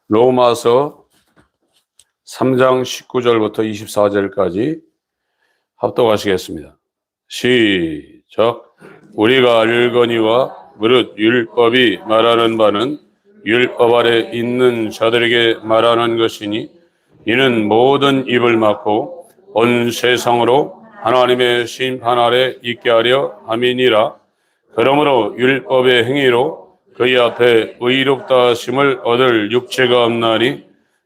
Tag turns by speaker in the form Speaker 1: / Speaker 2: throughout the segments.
Speaker 1: 로마서 3장 19절부터 24절까지 합독하시겠습니다. 시작. 우리가 알거니와 무릇 율법이 말하는 바는 율법 아래 있는 자들에게 말하는 것이니 이는 모든 입을 막고 온 세상으로 하나님의 심판 아래 있게 하려 함이니라. 그러므로 율법의 행위로 그의 앞에 의롭다 하심을 얻을 육체가 없나니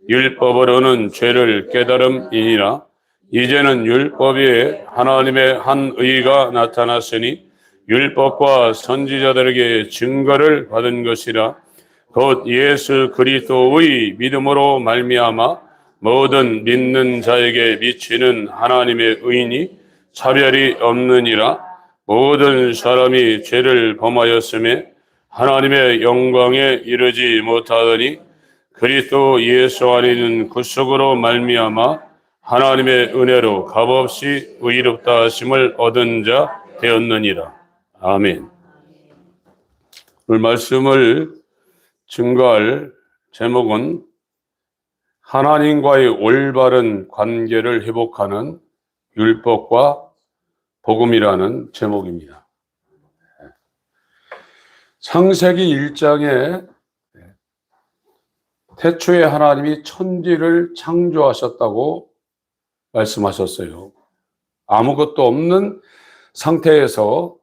Speaker 1: 율법으로는 죄를 깨달음이니라. 이제는 율법 외에 하나님의 한 의가 나타났으니 율법과 선지자들에게 증거를 받은 것이라. 곧 예수 그리스도의 믿음으로 말미암아 모든 믿는 자에게 미치는 하나님의 의인이 차별이 없느니라. 모든 사람이 죄를 범하였음에 하나님의 영광에 이르지 못하더니 그리스도 예수 안에 있는 구속으로 말미암아 하나님의 은혜로 값없이 의롭다 하심을 얻은 자 되었느니라. 아멘. 오늘 말씀을 증거할 제목은 하나님과의 올바른 관계를 회복하는 율법과 복음이라는 제목입니다. 창세기 1장에 태초에 하나님이 천지를 창조하셨다고 말씀하셨어요. 아무것도 없는 상태에서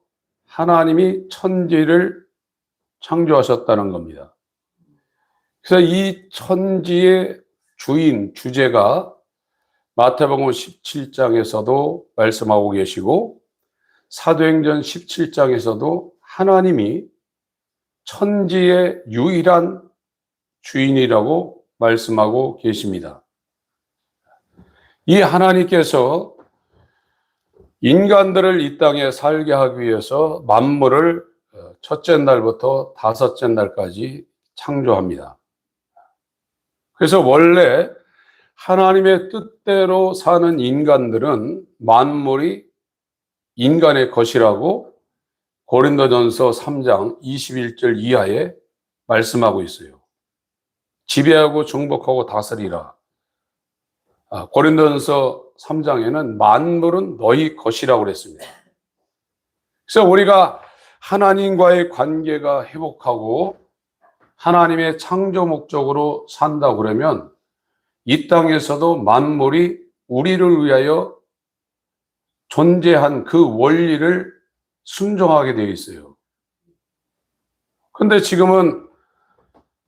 Speaker 1: 하나님이 천지를 창조하셨다는 겁니다. 그래서 이 천지의 주인, 주제가 마태복음 17장에서도 말씀하고 계시고 사도행전 17장에서도 하나님이 천지의 유일한 주인이라고 말씀하고 계십니다. 이 하나님께서 인간들을 이 땅에 살게 하기 위해서 만물을 첫째 날부터 다섯째 날까지 창조합니다. 그래서 원래 하나님의 뜻대로 사는 인간들은 만물이 인간의 것이라고 고린도전서 3장 21절 이하에 말씀하고 있어요. 지배하고 정복하고 다스리라. 고린도전서 3장에는 만물은 너희 것이라고 그랬습니다. 그래서 우리가 하나님과의 관계가 회복하고 하나님의 창조 목적으로 산다 그러면 이 땅에서도 만물이 우리를 위하여 존재한 그 원리를 순종하게 되어 있어요. 그런데 지금은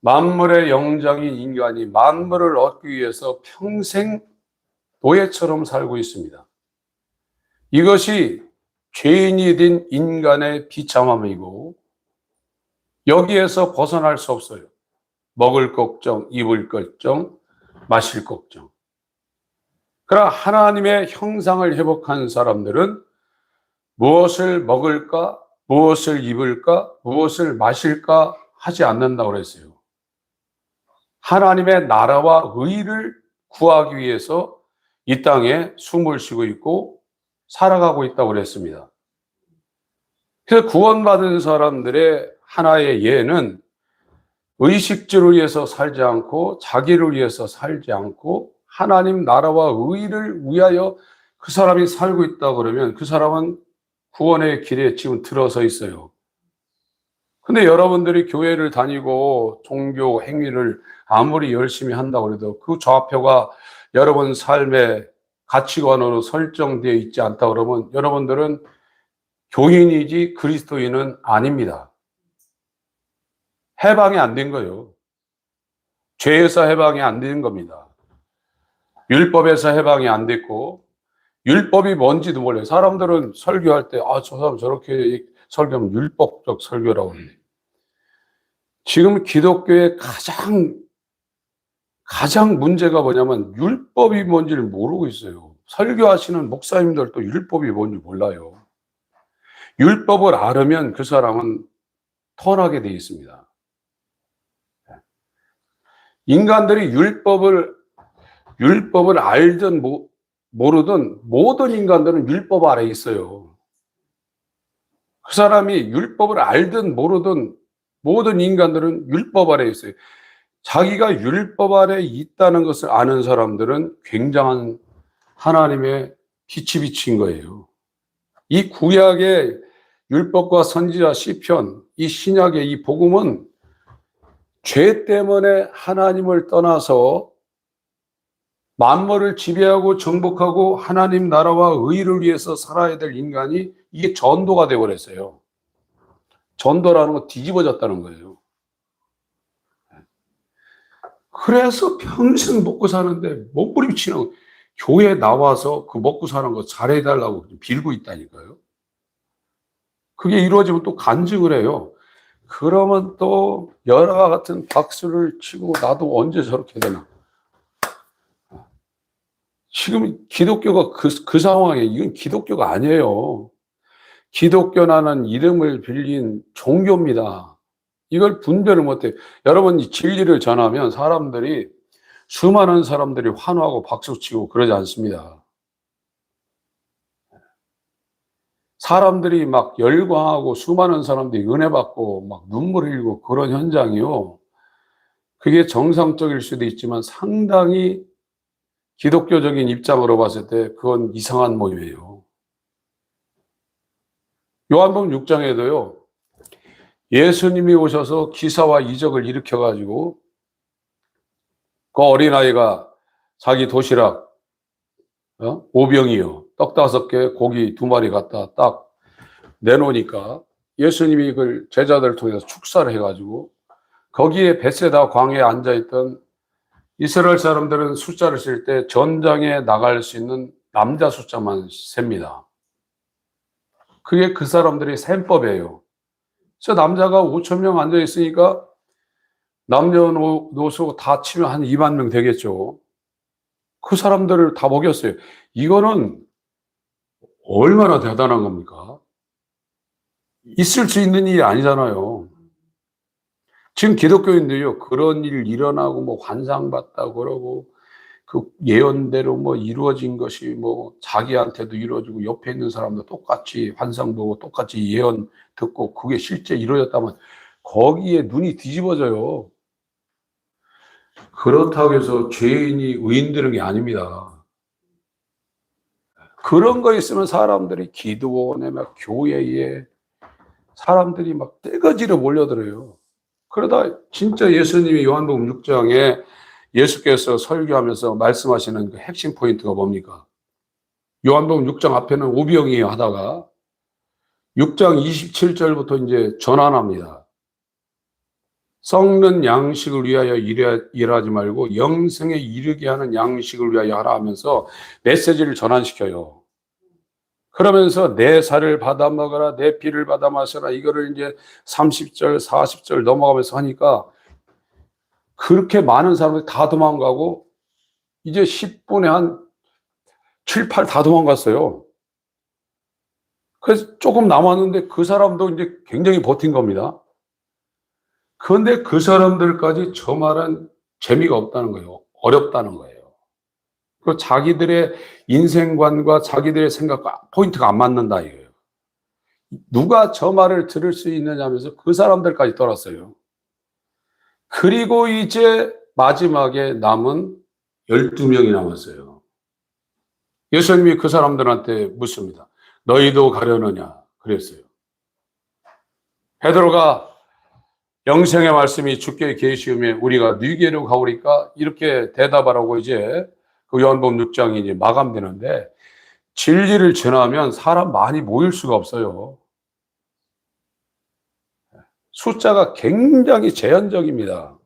Speaker 1: 만물의 영장인 인간이 만물을 얻기 위해서 평생 노예처럼 살고 있습니다. 이것이 죄인이 된 인간의 비참함이고 여기에서 벗어날 수 없어요. 먹을 걱정, 입을 걱정, 마실 걱정. 그러나 하나님의 형상을 회복한 사람들은 무엇을 먹을까, 무엇을 입을까, 무엇을 마실까 하지 않는다고 그랬어요. 하나님의 나라와 의를 구하기 위해서 이 땅에 숨을 쉬고 있고 살아가고 있다고 그랬습니다. 그래서 구원받은 사람들의 하나의 예는 의식주를 위해서 살지 않고 자기를 위해서 살지 않고 하나님 나라와 의를 위하여 그 사람이 살고 있다 그러면 그 사람은 구원의 길에 지금 들어서 있어요. 근데 여러분들이 교회를 다니고 종교 행위를 아무리 열심히 한다고 해도 그 좌표가 여러분 삶의 가치관으로 설정되어 있지 않다 그러면 여러분들은 교인이지 그리스도인은 아닙니다. 해방이 안 된 거예요. 죄에서 해방이 안 된 겁니다. 율법에서 해방이 안 됐고 율법이 뭔지도 몰라요. 사람들은 설교할 때 저 사람 저렇게 설교하면 율법적 설교라고 하는데 지금 기독교의 가장 문제가 뭐냐면 율법이 뭔지를 모르고 있어요. 설교하시는 목사님들도 율법이 뭔지 몰라요. 율법을 알으면 그 사람은 턴하게 되어 있습니다. 인간들이 율법을 알든 모르든 모든 인간들은 율법 아래에 있어요. 그 사람이 율법을 알든 모르든 모든 인간들은 율법 아래에 있어요. 자기가 율법 아래 있다는 것을 아는 사람들은 굉장한 하나님의 빛이 비친 거예요. 이 구약의 율법과 선지자 시편, 이 신약의 이 복음은 죄 때문에 하나님을 떠나서 만물을 지배하고 정복하고 하나님 나라와 의를 위해서 살아야 될 인간이 이게 전도가 되어버렸어요. 전도라는 거 뒤집어졌다는 거예요. 그래서 평생 먹고 사는데 몸부림치는 교회 나와서 그 먹고 사는 거 잘해달라고 빌고 있다니까요. 그게 이루어지면 또 간증을 해요. 그러면 또 열화 같은 박수를 치고 나도 언제 저렇게 되나. 지금 기독교가 그 상황에 이건 기독교가 아니에요. 기독교라는 이름을 빌린 종교입니다. 이걸 분별을 못해요. 여러분 이 진리를 전하면 수많은 사람들이 환호하고 박수치고 그러지 않습니다. 사람들이 막 열광하고 수많은 사람들이 은혜 받고 막 눈물 흘리고 그런 현장이요. 그게 정상적일 수도 있지만 상당히 기독교적인 입장으로 봤을 때 그건 이상한 모임이에요. 요한복음 6장에도요. 예수님이 오셔서 기사와 이적을 일으켜가지고 그 어린아이가 자기 도시락 오병이요 떡 5개 고기 2마리 갖다 딱 내놓으니까 예수님이 그걸 제자들을 통해서 축사를 해가지고 거기에 벳세다 광야에 앉아있던 이스라엘 사람들은 숫자를 쓸 때 전장에 나갈 수 있는 남자 숫자만 셉니다. 그게 그 사람들의 셈법이에요. 그래서 남자가 5,000명 앉아있으니까 남녀노소 다 치면 한 2만 명 되겠죠. 그 사람들을 다 먹였어요. 이거는 얼마나 대단한 겁니까? 있을 수 있는 일이 아니잖아요. 지금 기독교인들이요, 그런 일 일어나고 뭐 환상봤다고 그러고 그 예언대로 뭐 이루어진 것이 뭐 자기한테도 이루어지고 옆에 있는 사람도 똑같이 환상 보고 똑같이 예언 듣고 그게 실제 이루어졌다면 거기에 눈이 뒤집어져요. 그렇다고 해서 죄인이 의인 되는 게 아닙니다. 그런 거 있으면 사람들이 기도원에 막 교회에 사람들이 막 떼거지로 몰려들어요. 그러다 진짜 예수님이 요한복음 6장에 예수께서 설교하면서 말씀하시는 그 핵심 포인트가 뭡니까? 요한복음 6장 앞에는 오병이에요 하다가 6장 27절부터 이제 전환합니다. 썩는 양식을 위하여 일하지 말고 영생에 이르게 하는 양식을 위하여 하라 하면서 메시지를 전환시켜요. 그러면서 내 살을 받아 먹어라, 내 피를 받아 마셔라, 이거를 이제 30절, 40절 넘어가면서 하니까 그렇게 많은 사람들이 다 도망가고 이제 10분에 한 7, 8 다 도망갔어요. 그래서 조금 남았는데 그 사람도 이제 굉장히 버틴 겁니다. 그런데 그 사람들까지 저 말은 재미가 없다는 거예요. 어렵다는 거예요. 그 자기들의 인생관과 자기들의 생각과 포인트가 안 맞는다 이거예요. 누가 저 말을 들을 수 있느냐 하면서 그 사람들까지 떠났어요. 그리고 이제 마지막에 남은 12명이 남았어요. 예수님이 그 사람들한테 묻습니다. 너희도 가려느냐? 그랬어요. 베드로가 영생의 말씀이 주께 계시우면 우리가 네게로 가오리까? 이렇게 대답하라고 이제 그 요한복음 6장이 이제 마감되는데 진리를 전하면 사람 많이 모일 수가 없어요. 숫자가 굉장히 제한적입니다.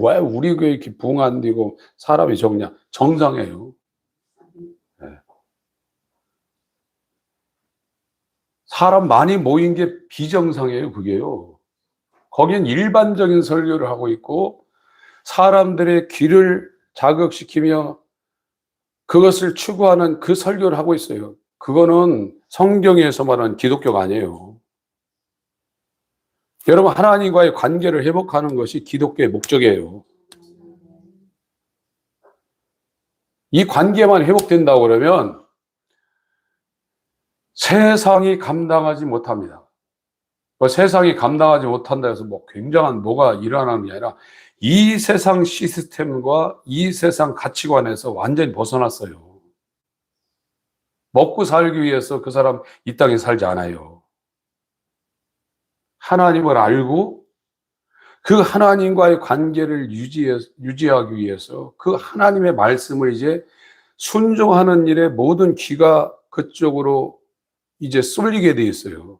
Speaker 1: 왜 우리 교회 이렇게 부흥 안 되고 사람이 적냐? 정상이에요. 사람 많이 모인 게 비정상이에요, 그게요. 거긴 일반적인 설교를 하고 있고 사람들의 귀를 자극시키며 그것을 추구하는 그 설교를 하고 있어요. 그거는 성경에서 말하는 기독교가 아니에요. 여러분, 하나님과의 관계를 회복하는 것이 기독교의 목적이에요. 이 관계만 회복된다고 그러면 세상이 감당하지 못합니다. 세상이 감당하지 못한다 해서 뭐 굉장한 뭐가 일어나는 게 아니라 이 세상 시스템과 이 세상 가치관에서 완전히 벗어났어요. 먹고 살기 위해서 그 사람 이 땅에 살지 않아요. 하나님을 알고 그 하나님과의 관계를 유지하기 위해서 그 하나님의 말씀을 이제 순종하는 일에 모든 귀가 그쪽으로 이제 쏠리게 돼 있어요.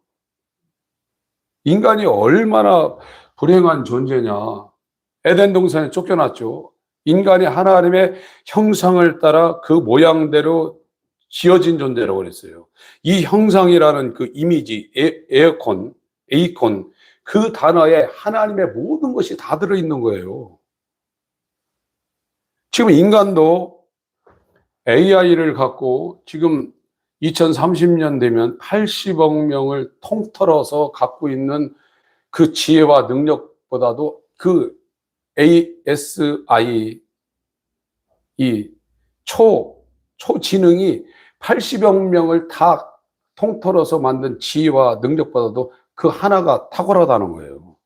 Speaker 1: 인간이 얼마나 불행한 존재냐. 에덴 동산에 쫓겨났죠. 인간이 하나님의 형상을 따라 그 모양대로 지어진 존재라고 그랬어요. 이 형상이라는 그 이미지, 에이콘, 그 단어에 하나님의 모든 것이 다 들어있는 거예요. 지금 인간도 AI를 갖고 지금 2030년 되면 80억 명을 통틀어서 갖고 있는 그 지혜와 능력보다도 그 ASI, 이 초지능이 80억 명을 다 통틀어서 만든 지혜와 능력보다도 그 하나가 탁월하다는 거예요.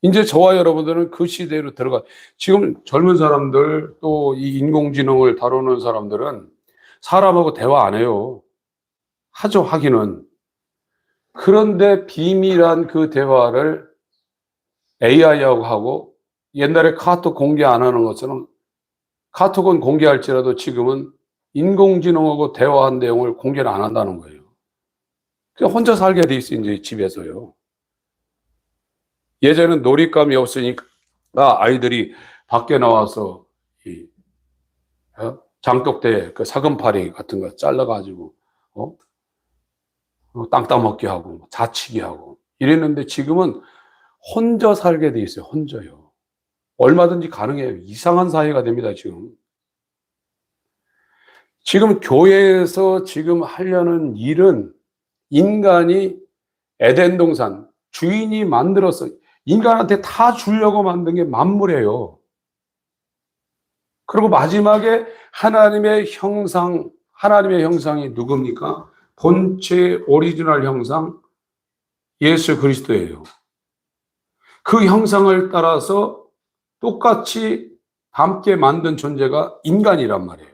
Speaker 1: 이제 저와 여러분들은 그 시대로 지금 젊은 사람들 또 이 인공지능을 다루는 사람들은 사람하고 대화 안 해요. 하죠, 하기는. 그런데 비밀한 그 대화를 AI하고 하고, 옛날에 카톡 공개 안 하는 것처럼 카톡은 공개할지라도 지금은 인공지능하고 대화한 내용을 공개를 안 한다는 거예요. 그냥 혼자 살게 돼 있어요, 이제 집에서요. 예전에는 놀잇감이 없으니까 아이들이 밖에 나와서 장독대 그 사금파리 같은 거 잘라가지고 땅 따먹기 하고 자치기 하고 이랬는데 지금은 혼자 살게 돼 있어요. 혼자요. 얼마든지 가능해요. 이상한 사회가 됩니다. 지금 교회에서 지금 하려는 일은 인간이 에덴 동산 주인이 만들어서 인간한테 다 주려고 만든 게 만물이에요. 그리고 마지막에 하나님의 형상이 누굽니까? 본체 오리지널 형상 예수 그리스도예요. 그 형상을 따라서 똑같이 닮게 만든 존재가 인간이란 말이에요.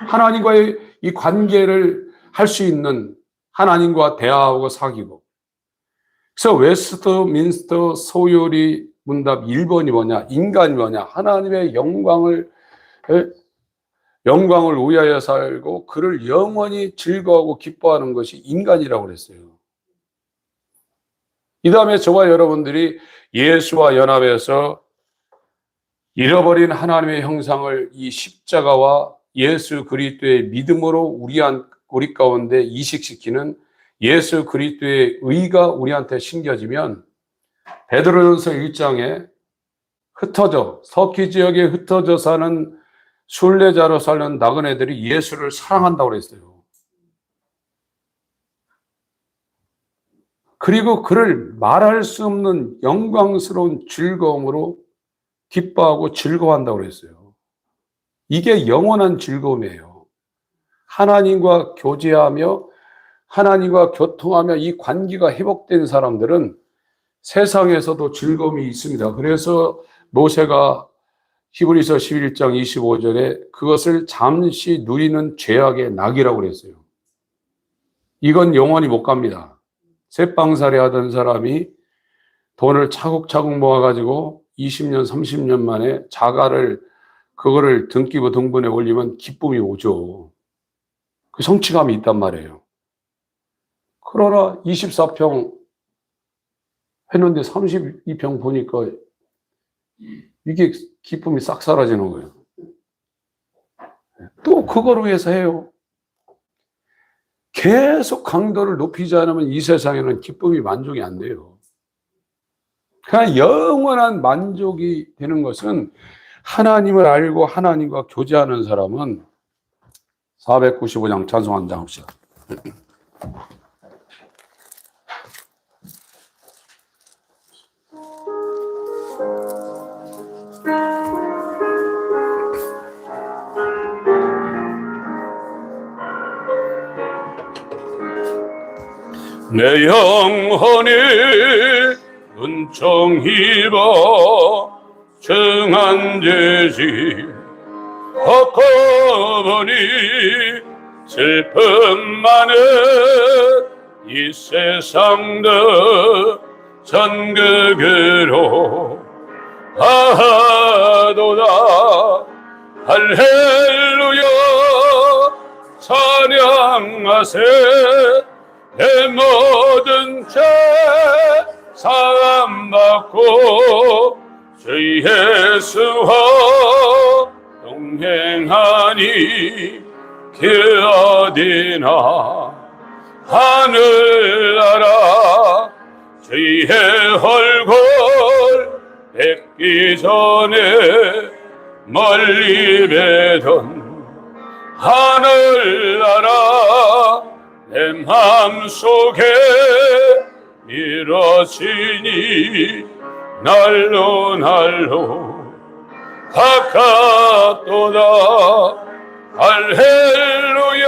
Speaker 1: 하나님과의 이 관계를 할 수 있는, 하나님과 대화하고 사귀고. 그래서 웨스트민스터 소요리 문답 1번이 뭐냐? 인간이 뭐냐? 하나님의 영광을 위하여 살고 그를 영원히 즐거워하고 기뻐하는 것이 인간이라고 그랬어요. 이 다음에 저와 여러분들이 예수와 연합해서 잃어버린 하나님의 형상을 이 십자가와 예수 그리스도의 믿음으로 우리 가운데 이식시키는 예수 그리스도의 의가 우리한테 심겨지면 베드로전서 1장에 터키 지역에 흩어져 사는 순례자로 사는 나그네들이 예수를 사랑한다고 그랬어요. 그리고 그를 말할 수 없는 영광스러운 즐거움으로 기뻐하고 즐거워한다고 그랬어요. 이게 영원한 즐거움이에요. 하나님과 교제하며 하나님과 교통하며 이 관계가 회복된 사람들은 세상에서도 즐거움이 있습니다. 그래서 모세가 히브리서 11장 25절에 그것을 잠시 누리는 죄악의 낙이라고 그랬어요. 이건 영원히 못 갑니다. 쇠빵살이 하던 사람이 돈을 차곡차곡 모아가지고 20년, 30년 만에 그거를 등기부 등본에 올리면 기쁨이 오죠. 그 성취감이 있단 말이에요. 그러나 24평 했는데 32평 보니까 이게 기쁨이 싹 사라지는 거예요. 또 그걸 위해서 해요. 계속 강도를 높이지 않으면 이 세상에는 기쁨이 만족이 안 돼요. 그러나 영원한 만족이 되는 것은 하나님을 알고 하나님과 교제하는 사람은 495장 찬송 한 장 합시다. 내 영혼이 은총 입어 정한 죄지 헛고보니 슬픔 많은 이 세상도 전극으로 하도다 할렐루야 찬양하세 내 모든 죄 사함받고 주 예수와 동행하니 그 어디나 하늘나라 주의 얼굴 뵙기 전에 멀리 뵈던 하늘나라 내 맘속에 미뤄지니 날로 날로 가깝도다 할렐루야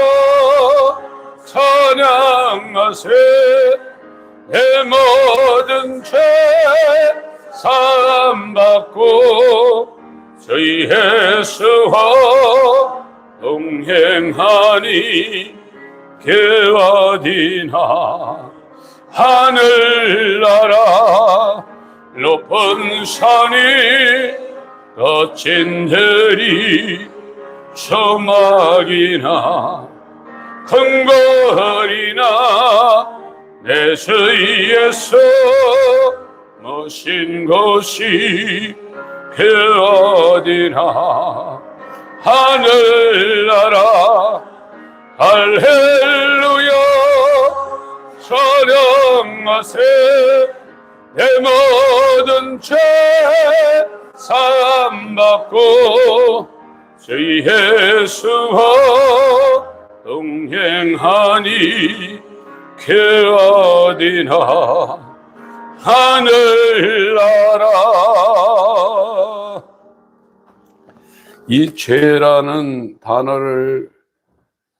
Speaker 1: 찬양하세 내 모든 죄 사함받고 주 예수와 동행하니 그 어디나 하늘나라 높은 산이 거친 들이 조막이나 큰 거리나 내 주 예수 모신 곳이 그 어디나 하늘나라 할렐루야 찬양하세 내 모든 죄 사함받고 주 예수와 동행하니 그 어디나 하늘나라. 이 죄라는 단어를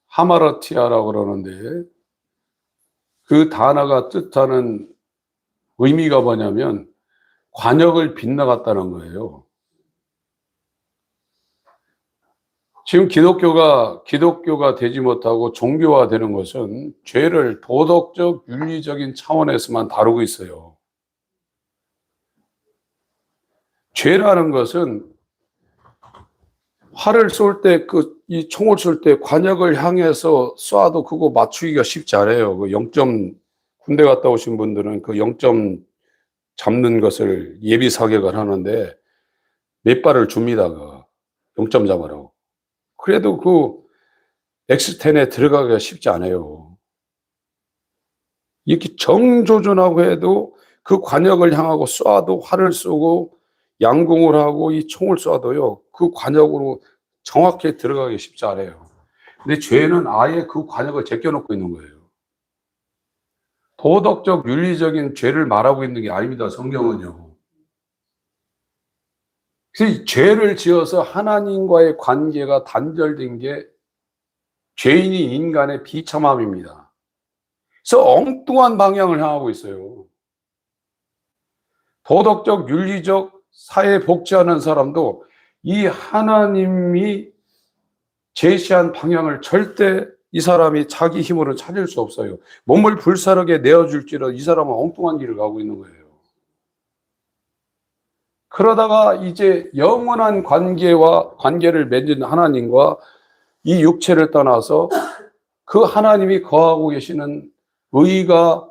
Speaker 1: 하마르티아라고 그러는데 그 단어가 뜻하는 의미가 뭐냐면 관역을 빗나갔다는 거예요. 지금 기독교가 되지 못하고 종교화되는 것은 죄를 도덕적, 윤리적인 차원에서만 다루고 있어요. 죄라는 것은 활을 쏠 때 이 총을 쏠 때 관역을 향해서 쏴도 그거 맞추기가 쉽지 않아요. 그 0점 군대 갔다 오신 분들은 그 0점 잡는 것을 예비 사격을 하는데 몇 발을 줍니다. 그 0점 잡으라고. 그래도 그 X10에 들어가기가 쉽지 않아요. 이렇게 정조준하고 해도 그 관역을 향하고 쏴도 활을 쏘고 양궁을 하고 이 총을 쏴도요. 그 관역으로 정확히 들어가기 쉽지 않아요. 근데 죄는 아예 그 관역을 제껴놓고 있는 거예요. 도덕적, 윤리적인 죄를 말하고 있는 게 아닙니다. 성경은요. 그래서 죄를 지어서 하나님과의 관계가 단절된 게 죄인이 인간의 비참함입니다. 그래서 엉뚱한 방향을 향하고 있어요. 도덕적, 윤리적, 사회에 복지하는 사람도 이 하나님이 제시한 방향을 절대 이 사람이 자기 힘으로 찾을 수 없어요. 몸을 불사르게 내어줄지라도 이 사람은 엉뚱한 길을 가고 있는 거예요. 그러다가 이제 영원한 관계를 맺은 하나님과 이 육체를 떠나서 그 하나님이 거하고 계시는 의가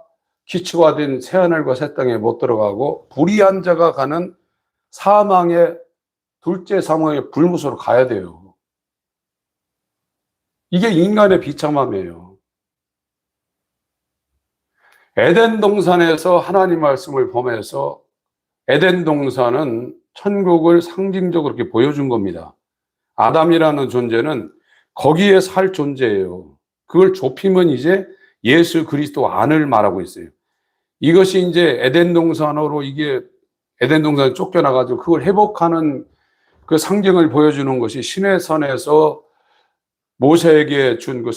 Speaker 1: 기초화된 새하늘과 새 땅에 못 들어가고 불의한 자가 가는 사망의 둘째 사망의 불무소로 가야 돼요. 이게 인간의 비참함이에요. 에덴 동산에서 하나님 말씀을 범해서 에덴 동산은 천국을 상징적으로 이렇게 보여준 겁니다. 아담이라는 존재는 거기에 살 존재예요. 그걸 좁히면 이제 예수 그리스도 안을 말하고 있어요. 이것이 이제 에덴 동산으로 이게 에덴 동산에 쫓겨나가지고 그걸 회복하는 그 상징을 보여주는 것이 시내산에서 모세에게 준 그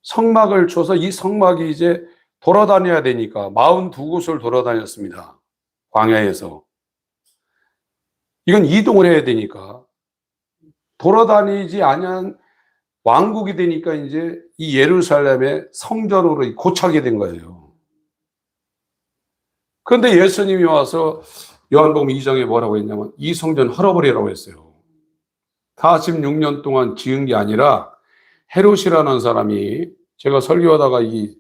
Speaker 1: 성막을 줘서 이 성막이 이제 돌아다녀야 되니까 42곳을 돌아다녔습니다. 광야에서. 이건 이동을 해야 되니까. 돌아다니지 않은 왕국이 되니까 이제 이 예루살렘의 성전으로 고차게 된 거예요. 그런데 예수님이 와서 요한복음 2장에 뭐라고 했냐면 이 성전 헐어버리라고 했어요. 46년 동안 지은 게 아니라 헤롯이라는 사람이, 제가 설교하다가 이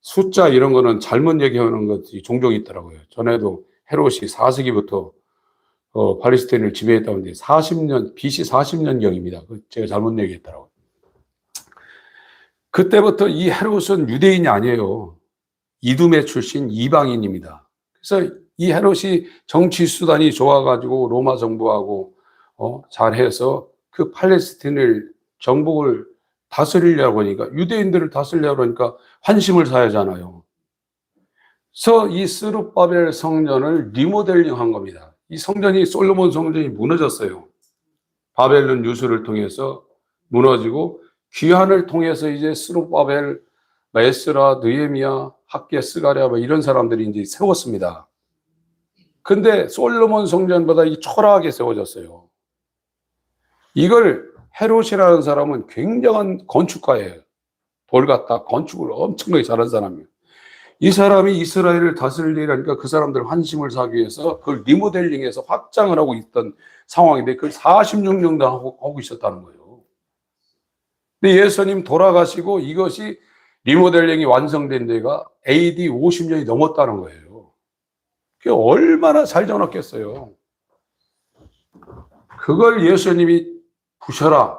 Speaker 1: 숫자 이런 거는 잘못 얘기하는 것이 종종 있더라고요. 전에도 헤롯이 4세기부터 팔레스타인을 지배했다는데 40년, BC 40년경입니다. 제가 잘못 얘기했더라고요. 그때부터 이 헤롯은 유대인이 아니에요. 이두메 출신 이방인입니다. 그래서 이 헤롯이 정치 수단이 좋아가지고 로마 정부하고 잘해서 그 팔레스타인을 정복을 다스리려고 하니까, 유대인들을 다스리려고 하니까 환심을 사야잖아요. 그래서 이 스룹바벨 성전을 리모델링 한 겁니다. 이 성전이, 솔로몬 성전이 무너졌어요. 바벨론 유수를 통해서 무너지고 귀환을 통해서 이제 스룹바벨, 에스라, 느헤미야, 학개, 스가랴 이런 사람들이 이제 세웠습니다. 근데 솔로몬 성전보다 이 초라하게 세워졌어요. 이걸 헤롯이라는 사람은 굉장한 건축가예요. 돌 갖다 건축을 엄청나게 잘한 사람이에요. 이 사람이 이스라엘을 다스리려니까 그 사람들 환심을 사기 위해서 그걸 리모델링해서 확장을 하고 있던 상황인데 그걸 46년 동안 하고 있었다는 거예요. 근데 예수님 돌아가시고 이것이 리모델링이 완성된 데가 AD 50년이 넘었다는 거예요. 그게 얼마나 잘 지어놨겠어요. 그걸 예수님이 부셔라,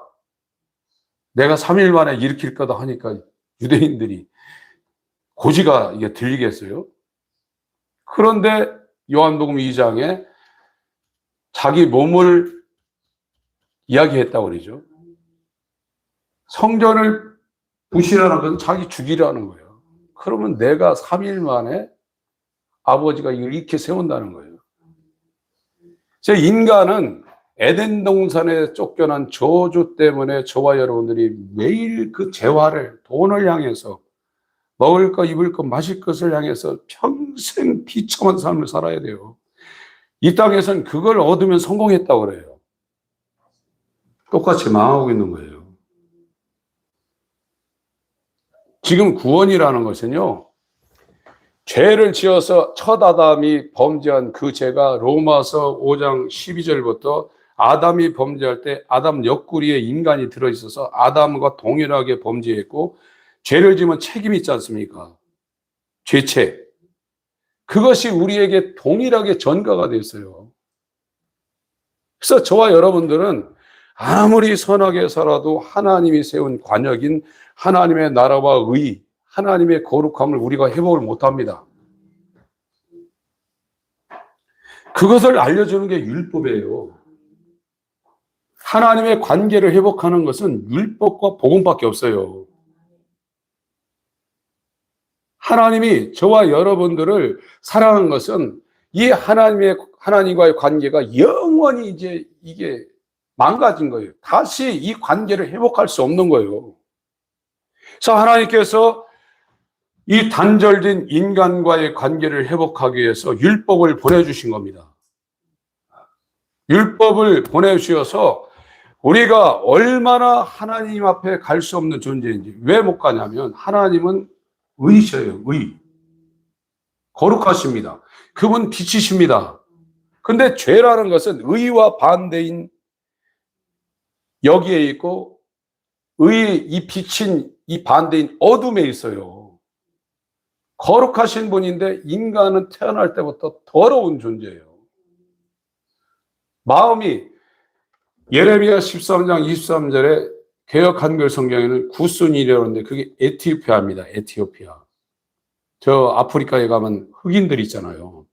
Speaker 1: 내가 3일 만에 일으킬 거다 하니까 유대인들이 고지가 이게 들리겠어요? 그런데 요한복음 2장에 자기 몸을 이야기했다고 그러죠. 성전을 부시라는 것은 자기 죽이라는 거예요. 그러면 내가 3일 만에 아버지가 이걸 이렇게 세운다는 거예요. 제 인간은 에덴 동산에 쫓겨난 저주 때문에 저와 여러분들이 매일 그 재화를, 돈을 향해서 먹을 것, 입을 것, 마실 것을 향해서 평생 비참한 삶을 살아야 돼요. 이 땅에서는 그걸 얻으면 성공했다고 그래요. 똑같이 망하고 있는 거예요. 지금 구원이라는 것은요, 죄를 지어서 첫 아담이 범죄한 그 죄가 로마서 5장 12절부터 아담이 범죄할 때 아담 옆구리에 인간이 들어있어서 아담과 동일하게 범죄했고 죄를 지면 책임이 있지 않습니까? 죄책. 그것이 우리에게 동일하게 전가가 됐어요. 그래서 저와 여러분들은 아무리 선하게 살아도 하나님이 세운 관역인 하나님의 나라와 의, 하나님의 거룩함을 우리가 회복을 못합니다. 그것을 알려주는 게 율법이에요. 하나님의 관계를 회복하는 것은 율법과 복음밖에 없어요. 하나님이 저와 여러분들을 사랑하는 것은 이 하나님과의 관계가 영원히 이제 이게 망가진 거예요. 다시 이 관계를 회복할 수 없는 거예요. 그래서 하나님께서 이 단절된 인간과의 관계를 회복하기 위해서 율법을 보내주신 겁니다. 율법을 보내주셔서 우리가 얼마나 하나님 앞에 갈 수 없는 존재인지. 왜 못 가냐면 하나님은 의이셔요. 의. 거룩하십니다. 그분 빛이십니다. 근데 죄라는 것은 의와 반대인 여기에 있고 의의 이 빛인 이 반대인 어둠에 있어요. 거룩하신 분인데 인간은 태어날 때부터 더러운 존재예요. 마음이, 예레미야 13장 23절에 개역 한글 성경에는 구순이라는데 그게 에티오피아입니다. 에티오피아. 저 아프리카에 가면 흑인들 있잖아요.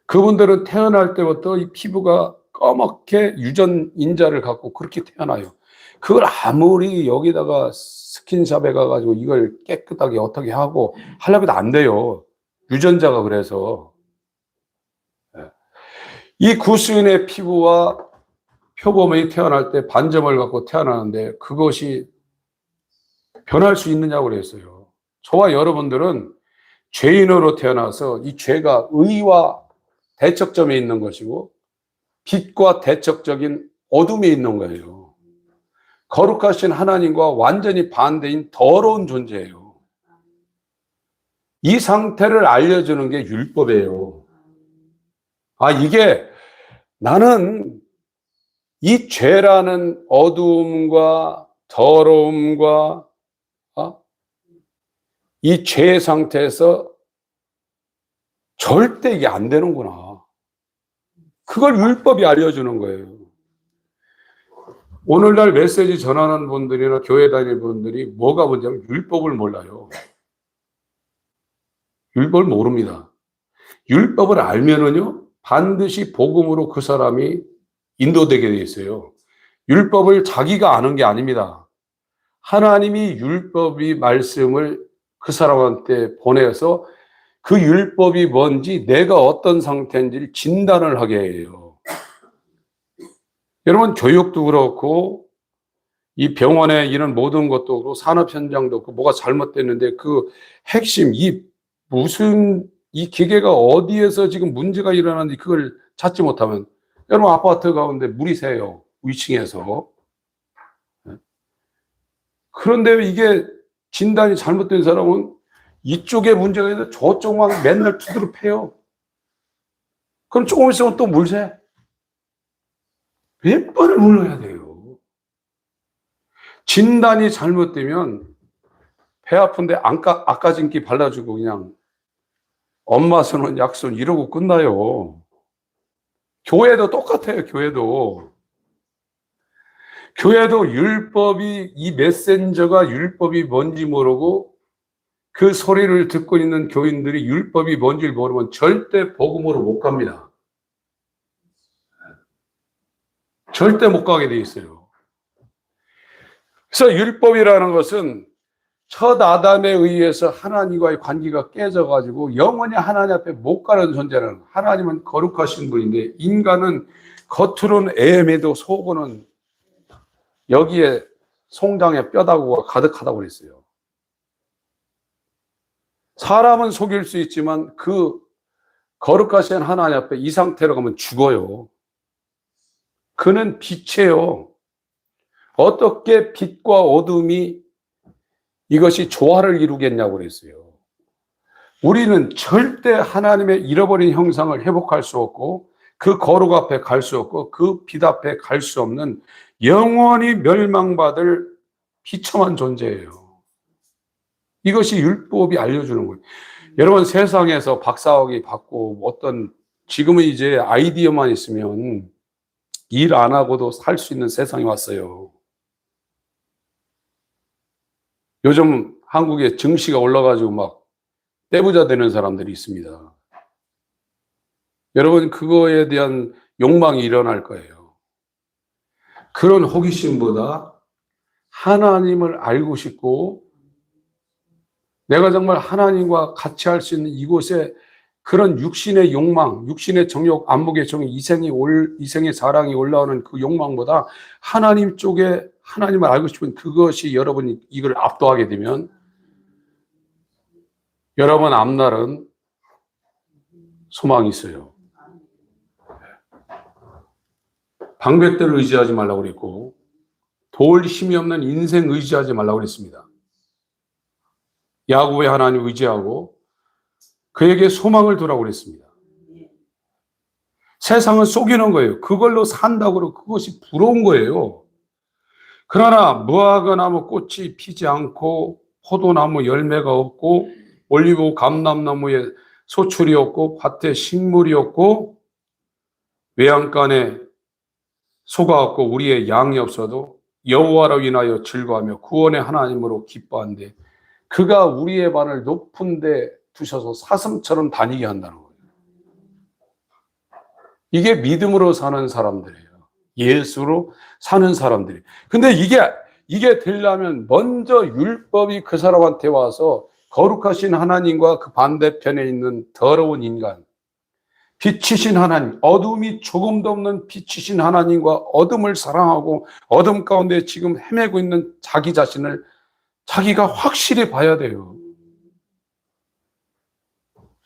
Speaker 1: 그분들은 태어날 때부터 이 피부가 까맣게 유전 인자를 갖고 그렇게 태어나요. 그걸 아무리 여기다가 스킨샵에 가가지고 이걸 깨끗하게 어떻게 하고 하려고 해도 안 돼요. 유전자가 그래서. 이 구수인의 피부와 표범이 태어날 때 반점을 갖고 태어나는데 그것이 변할 수 있느냐고 그랬어요. 저와 여러분들은 죄인으로 태어나서 이 죄가 의와 대척점에 있는 것이고 빛과 대척적인 어둠에 있는 거예요. 거룩하신 하나님과 완전히 반대인 더러운 존재예요. 이 상태를 알려주는 게 율법이에요. 이게 나는 이 죄라는 어두움과 더러움과 이 죄의 상태에서 절대 이게 안 되는구나. 그걸 율법이 알려주는 거예요. 오늘날 메시지 전하는 분들이나 교회 다니는 분들이 뭐가 문제냐면 율법을 몰라요. 율법을 모릅니다. 율법을 알면은요, 반드시 복음으로 그 사람이 인도되게 돼 있어요. 율법을 자기가 아는 게 아닙니다. 하나님이 율법이 말씀을 그 사람한테 보내서 그 율법이 뭔지 내가 어떤 상태인지를 진단을 하게 해요. 여러분, 교육도 그렇고 이 병원에 이런 모든 것도 그렇고 산업 현장도 그렇고 뭐가 잘못됐는데 그 핵심 이 기계가 어디에서 지금 문제가 일어나는지 그걸 찾지 못하면 여러분 아파트 가운데 물이 새요. 위층에서. 그런데 이게 진단이 잘못된 사람은 이쪽에 문제가 있는데 저쪽만 맨날 두드려 패요. 그럼 조금 있으면 또 물 새. 몇 번을 물어야 돼요. 진단이 잘못되면 배 아픈데 아까진기 발라주고 그냥 엄마 손은 약손 이러고 끝나요. 교회도 똑같아요. 교회도 율법이 이 메신저가 율법이 뭔지 모르고 그 소리를 듣고 있는 교인들이 율법이 뭔지를 모르면 절대 복음으로 못 갑니다. 절대 못 가게 돼 있어요. 그래서 율법이라는 것은 첫 아담에 의해서 하나님과의 관계가 깨져가지고 영원히 하나님 앞에 못 가는 존재는, 하나님은 거룩하신 분인데 인간은 겉으로는 애매도 속으로는 여기에 송장에 뼈다구가 가득하다고 그랬어요. 사람은 속일 수 있지만 그 거룩하신 하나님 앞에 이 상태로 가면 죽어요. 그는 빛이에요. 어떻게 빛과 어둠이 이것이 조화를 이루겠냐고 그랬어요. 우리는 절대 하나님의 잃어버린 형상을 회복할 수 없고 그 거룩 앞에 갈 수 없고 그 빛 앞에 갈 수 없는 영원히 멸망받을 비참한 존재예요. 이것이 율법이 알려주는 거예요. 여러분, 세상에서 박사학위 받고 어떤 지금은 이제 아이디어만 있으면 일 안 하고도 살 수 있는 세상이 왔어요. 요즘 한국에 증시가 올라가지고 막 떼부자 되는 사람들이 있습니다. 여러분, 그거에 대한 욕망이 일어날 거예요. 그런 호기심보다 하나님을 알고 싶고 내가 정말 하나님과 같이 할 수 있는 이곳에 그런 육신의 욕망, 육신의 정욕, 안목의 정욕, 이생의 사랑이 올라오는 그 욕망보다 하나님 쪽에 하나님을 알고 싶은 그것이 여러분이 이걸 압도하게 되면 여러분 앞날은 소망이 있어요. 방백들을 의지하지 말라고 그랬고 도울 힘이 없는 인생 의지하지 말라고 그랬습니다. 야곱의 하나님 의지하고 그에게 소망을 두라고 그랬습니다. 세상을 속이는 거예요. 그걸로 산다고 그러고 그것이 부러운 거예요. 그러나 무화과나무 꽃이 피지 않고 포도나무 열매가 없고 올리브 감람나무에 소출이 없고 밭에 식물이 없고 외양간에 소가 없고 우리의 양이 없어도 여호와로 인하여 즐거워하며 구원의 하나님으로 기뻐한대 그가 우리의 발을 높은 데 두셔서 사슴처럼 다니게 한다는 거예요. 이게 믿음으로 사는 사람들이에요. 예수로 사는 사람들이. 근데 이게 되려면 먼저 율법이 그 사람한테 와서 거룩하신 하나님과 그 반대편에 있는 더러운 인간, 빛이신 하나님, 어둠이 조금도 없는 빛이신 하나님과 어둠을 사랑하고 어둠 가운데 지금 헤매고 있는 자기 자신을 자기가 확실히 봐야 돼요.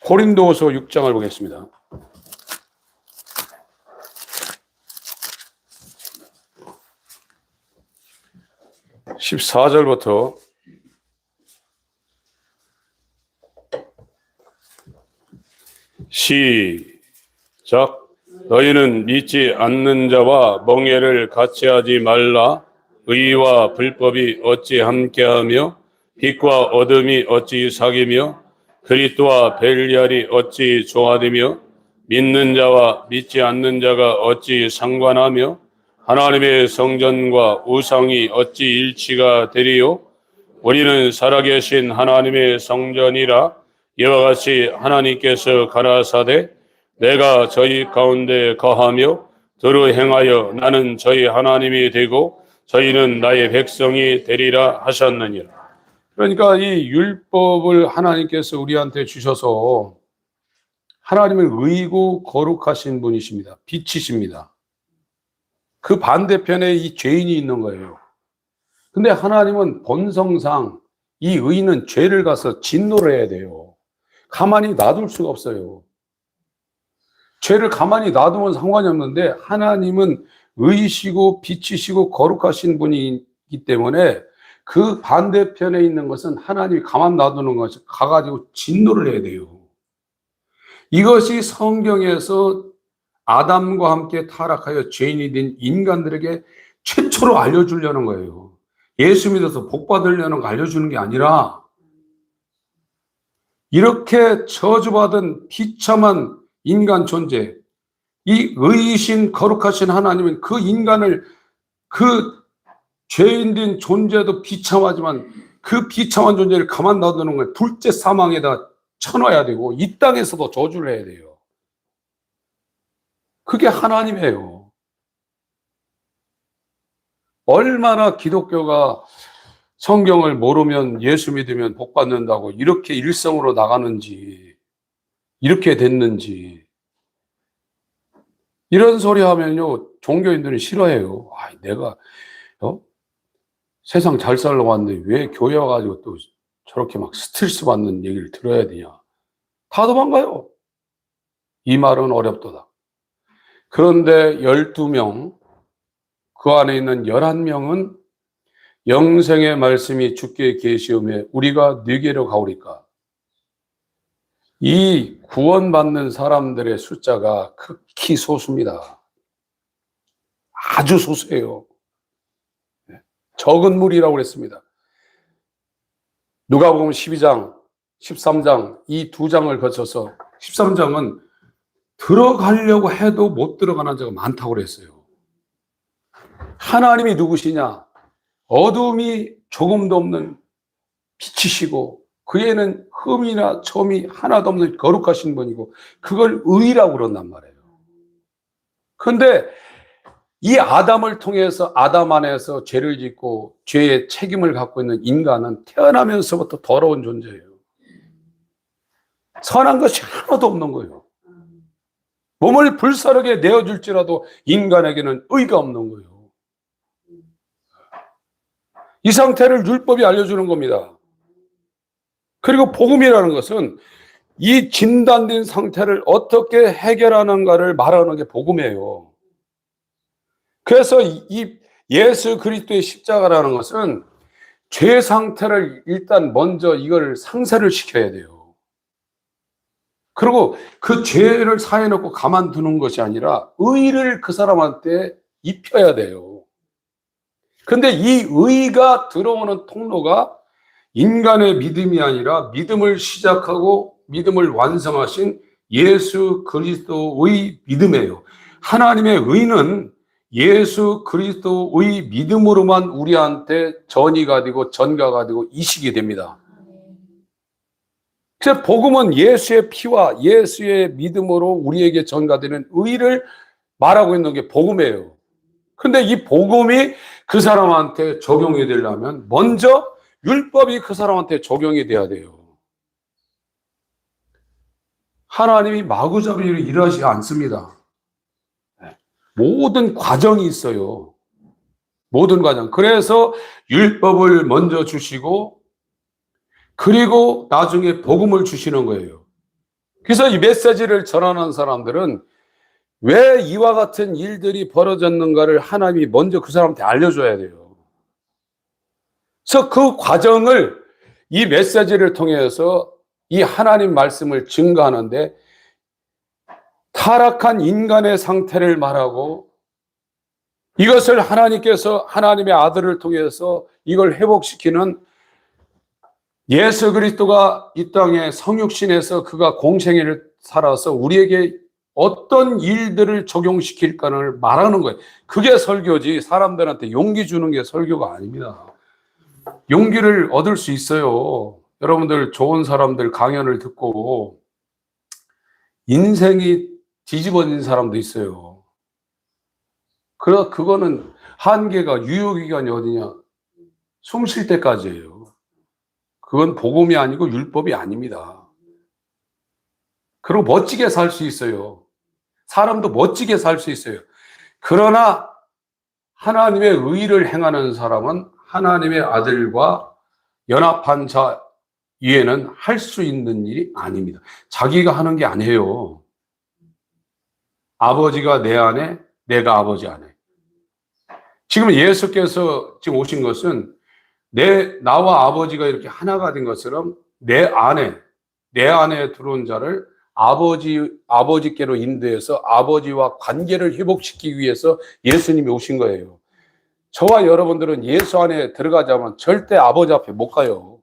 Speaker 1: 고린도서 6장을 보겠습니다. 14절부터 시작. 너희는 믿지 않는 자와 멍에를 같이 하지 말라. 의와 불법이 어찌 함께하며 빛과 어둠이 어찌 사귀며 그리스도와 벨리알이 어찌 조화되며 믿는 자와 믿지 않는 자가 어찌 상관하며 하나님의 성전과 우상이 어찌 일치가 되리요. 우리는 살아계신 하나님의 성전이라. 이와 같이 하나님께서 가라사대 내가 저희 가운데 거하며 도로 행하여 나는 저희 하나님이 되고 저희는 나의 백성이 되리라 하셨느니라. 그러니까 이 율법을 하나님께서 우리한테 주셔서 하나님은 의고 거룩하신 분이십니다. 빛이십니다. 그 반대편에 이 죄인이 있는 거예요. 근데 하나님은 본성상 이 의인은 죄를 가서 진노를 해야 돼요. 가만히 놔둘 수가 없어요. 죄를 가만히 놔두면 상관이 없는데 하나님은 의이시고 빛이시고 거룩하신 분이기 때문에 그 반대편에 있는 것은 하나님이 가만 놔두는 것이 가가지고 진노를 해야 돼요. 이것이 성경에서 아담과 함께 타락하여 죄인이 된 인간들에게 최초로 알려주려는 거예요. 예수 믿어서 복 받으려는 거 알려주는 게 아니라 이렇게 저주받은 비참한 인간 존재, 이 의이신 거룩하신 하나님은 그 인간을 그 죄인된 존재도 비참하지만 그 비참한 존재를 가만 놔두는 걸 둘째 사망에다 쳐놔야 되고 이 땅에서도 저주를 해야 돼요. 그게 하나님이에요. 얼마나 기독교가 성경을 모르면 예수 믿으면 복 받는다고 이렇게 일성으로 나가는지 이렇게 됐는지 이런 소리 하면요 종교인들은 싫어해요. 내가 세상 잘 살려고 왔는데 왜 교회 와가지고 또 저렇게 막 스트레스 받는 얘기를 들어야 되냐. 다 도망가요. 이 말은 어렵도다. 그런데 12명, 그 안에 있는 11명은 영생의 말씀이 주께 계시오매 우리가 네게로 가오리까. 이 구원받는 사람들의 숫자가 극히 소수입니다. 아주 소수예요. 적은 무리라고 그랬습니다. 누가복음 12장, 13장 이 두 장을 거쳐서 13장은 들어가려고 해도 못 들어가는 자가 많다고 그랬어요. 하나님이 누구시냐? 어둠이 조금도 없는 빛이시고 그에는 흠이나 점이 하나도 없는 거룩하신 분이고 그걸 의라고 그런단 말이에요. 그런데 이 아담을 통해서 아담 안에서 죄를 짓고 죄의 책임을 갖고 있는 인간은 태어나면서부터 더러운 존재예요. 선한 것이 하나도 없는 거예요. 몸을 불사르게 내어줄지라도 인간에게는 의가 없는 거예요. 이 상태를 율법이 알려주는 겁니다. 그리고 복음이라는 것은 이 진단된 상태를 어떻게 해결하는가를 말하는 게 복음이에요. 그래서 이 예수 그리스도의 십자가라는 것은 죄 상태를 일단 먼저 이걸 상쇄를 시켜야 돼요. 그리고 그 죄를 사해놓고 가만두는 것이 아니라 의를 그 사람한테 입혀야 돼요. 근데 이 의가 들어오는 통로가 인간의 믿음이 아니라 믿음을 시작하고 믿음을 완성하신 예수 그리스도의 믿음이에요. 하나님의 의는 예수 그리스도의 믿음으로만 우리한테 전이가 되고 전가가 되고 이식이 됩니다. 그래서 복음은 예수의 피와 예수의 믿음으로 우리에게 전가되는 의를 말하고 있는 게 복음이에요. 근데 이 복음이 그 사람한테 적용이 되려면 먼저 율법이 그 사람한테 적용이 돼야 돼요. 하나님이 마구잡이로 일하지 않습니다. 모든 과정이 있어요. 모든 과정. 그래서 율법을 먼저 주시고 그리고 나중에 복음을 주시는 거예요. 그래서 이 메시지를 전하는 사람들은 왜 이와 같은 일들이 벌어졌는가를 하나님이 먼저 그 사람한테 알려줘야 돼요. 그래서 그 과정을 이 메시지를 통해서 이 하나님 말씀을 증거하는데 타락한 인간의 상태를 말하고 이것을 하나님께서 하나님의 아들을 통해서 이걸 회복시키는 예수 그리스도가 이 땅에 성육신에서 그가 공생애를 살아서 우리에게 어떤 일들을 적용시킬까를 말하는 거예요. 그게 설교지 사람들한테 용기 주는 게 설교가 아닙니다. 용기를 얻을 수 있어요. 여러분들 좋은 사람들 강연을 듣고 인생이 뒤집어진 사람도 있어요. 그거는 한계가 유효기간이 어디냐? 숨 쉴 때까지예요. 그건 복음이 아니고 율법이 아닙니다. 그리고 멋지게 살 수 있어요. 사람도 멋지게 살 수 있어요. 그러나 하나님의 의를 행하는 사람은 하나님의 아들과 연합한 자 위에는 할 수 있는 일이 아닙니다. 자기가 하는 게 아니에요. 아버지가 내 안에, 내가 아버지 안에. 지금 예수께서 지금 오신 것은 나와 아버지가 이렇게 하나가 된 것처럼 내 안에 들어온 자를 아버지께로 인도해서 아버지와 관계를 회복시키기 위해서 예수님이 오신 거예요. 저와 여러분들은 예수 안에 들어가자면 절대 아버지 앞에 못 가요.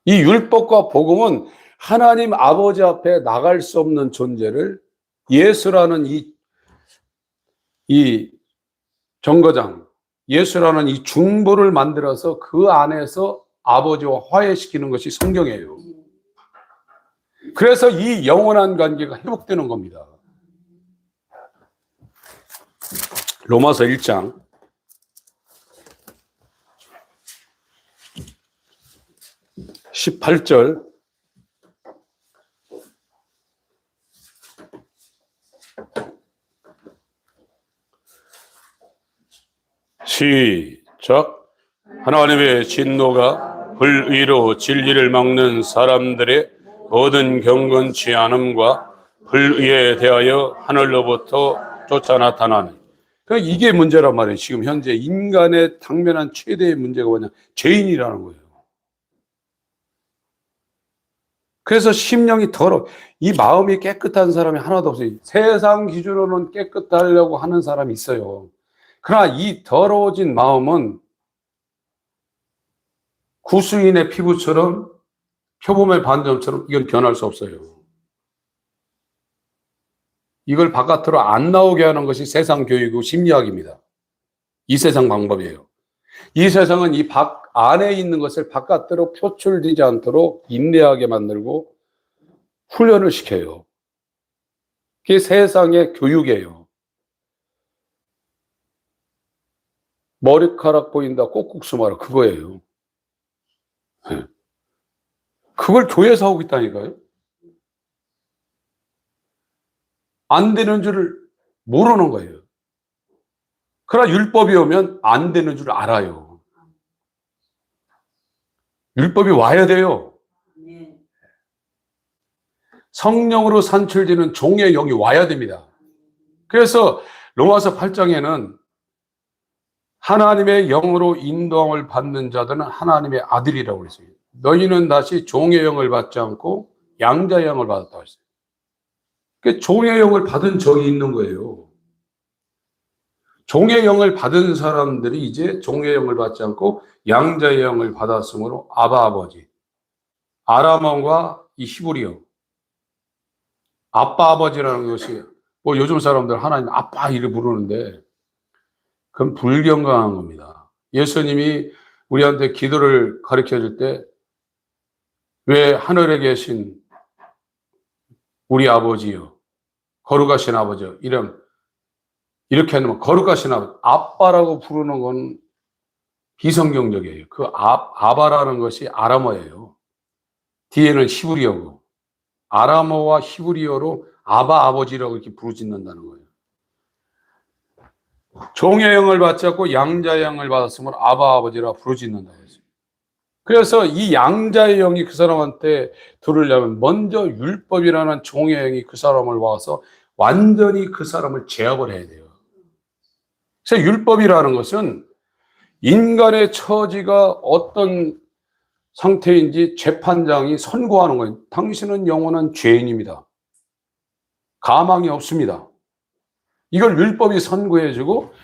Speaker 1: 이 율법과 복음은 하나님 아버지 앞에 나갈 수 없는 존재를 예수라는 이 정거장, 예수라는 이 중보를 만들어서 그 안에서 아버지와 화해시키는 것이 성경이에요. 그래서 이 영원한 관계가 회복되는 겁니다. 로마서 1장 18절 시작. 하나님의 진노가 불의로 진리를 막는 사람들의 모든 경건치 않음과 불의에 대하여 하늘로부터 쫓아 나타나는. 그러니까 이게 문제란 말이에요. 지금 현재 인간의 당면한 최대의 문제가 뭐냐? 죄인이라는 거예요. 그래서 심령이 이 마음이 깨끗한 사람이 하나도 없어요. 세상 기준으로는 깨끗하려고 하는 사람이 있어요. 그러나 이 더러워진 마음은 구수인의 피부처럼 표범의 반점처럼 이건 변할 수 없어요. 이걸 바깥으로 안 나오게 하는 것이 세상 교육이고 심리학입니다. 이 세상 방법이에요. 이 세상은 이 안에 있는 것을 바깥으로 표출되지 않도록 인내하게 만들고 훈련을 시켜요. 그게 세상의 교육이에요. 머리카락 보인다, 꼭꼭 숨어라, 그거예요. 그걸 교회에서 하고 있다니까요. 안 되는 줄을 모르는 거예요. 그러나 율법이 오면 안 되는 줄 알아요. 율법이 와야 돼요. 성령으로 산출되는 종의 영이 와야 됩니다. 그래서 로마서 8장에는 하나님의 영으로 인도함을 받는 자들은 하나님의 아들이라고 그랬어요. 너희는 다시 종의 영을 받지 않고 양자의 영을 받았다고 했어요. 그러니까 종의 영을 받은 적이 있는 거예요. 종의 영을 받은 사람들이 이제 종의 영을 받지 않고 양자의 영을 받았으므로 아바 아버지, 아람어과 이 히브리어, 아빠 아버지라는 것이 뭐 요즘 사람들 하나님 아빠 이렇게 부르는데 그건 불경건한 겁니다. 예수님이 우리한테 기도를 가르쳐 줄 때 왜 하늘에 계신 우리 아버지요, 거룩하신 아버지요, 이렇게 하면 거룩하신 아빠라고 부르는 건 비성경적이에요. 그 아바라는 것이 아람어예요. 뒤에는 히브리어고 아람어와 히브리어로 아바 아버지라고 이렇게 부르짖는다는 거예요. 종의 영을 받지 않고 양자의 영을 받았으므로 아바 아버지라 부르짖는다 했어요. 그래서 이 양자의 영이 그 사람한테 들으려면 먼저 율법이라는 종의 영이 그 사람을 와서 완전히 그 사람을 제압을 해야 돼요. 그래서 율법이라는 것은 인간의 처지가 어떤 상태인지 재판장이 선고하는 거예요. 당신은 영원한 죄인입니다. 가망이 없습니다. 이걸 율법이 선고해주고,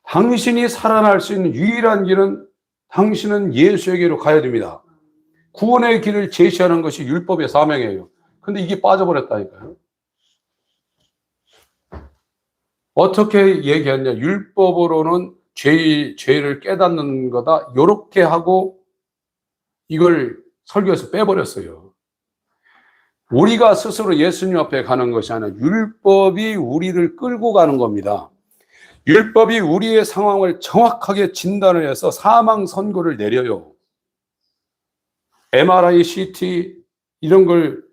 Speaker 1: 당신이 살아날 수 있는 유일한 길은 당신은 예수에게로 가야 됩니다. 구원의 길을 제시하는 것이 율법의 사명이에요. 근데 이게 빠져버렸다니까요. 어떻게 얘기하냐. 율법으로는 죄를 깨닫는 거다. 요렇게 하고 이걸 설교에서 빼버렸어요. 우리가 스스로 예수님 앞에 가는 것이 아니라 율법이 우리를 끌고 가는 겁니다. 율법이 우리의 상황을 정확하게 진단을 해서 사망 선고를 내려요. MRI, CT 이런 걸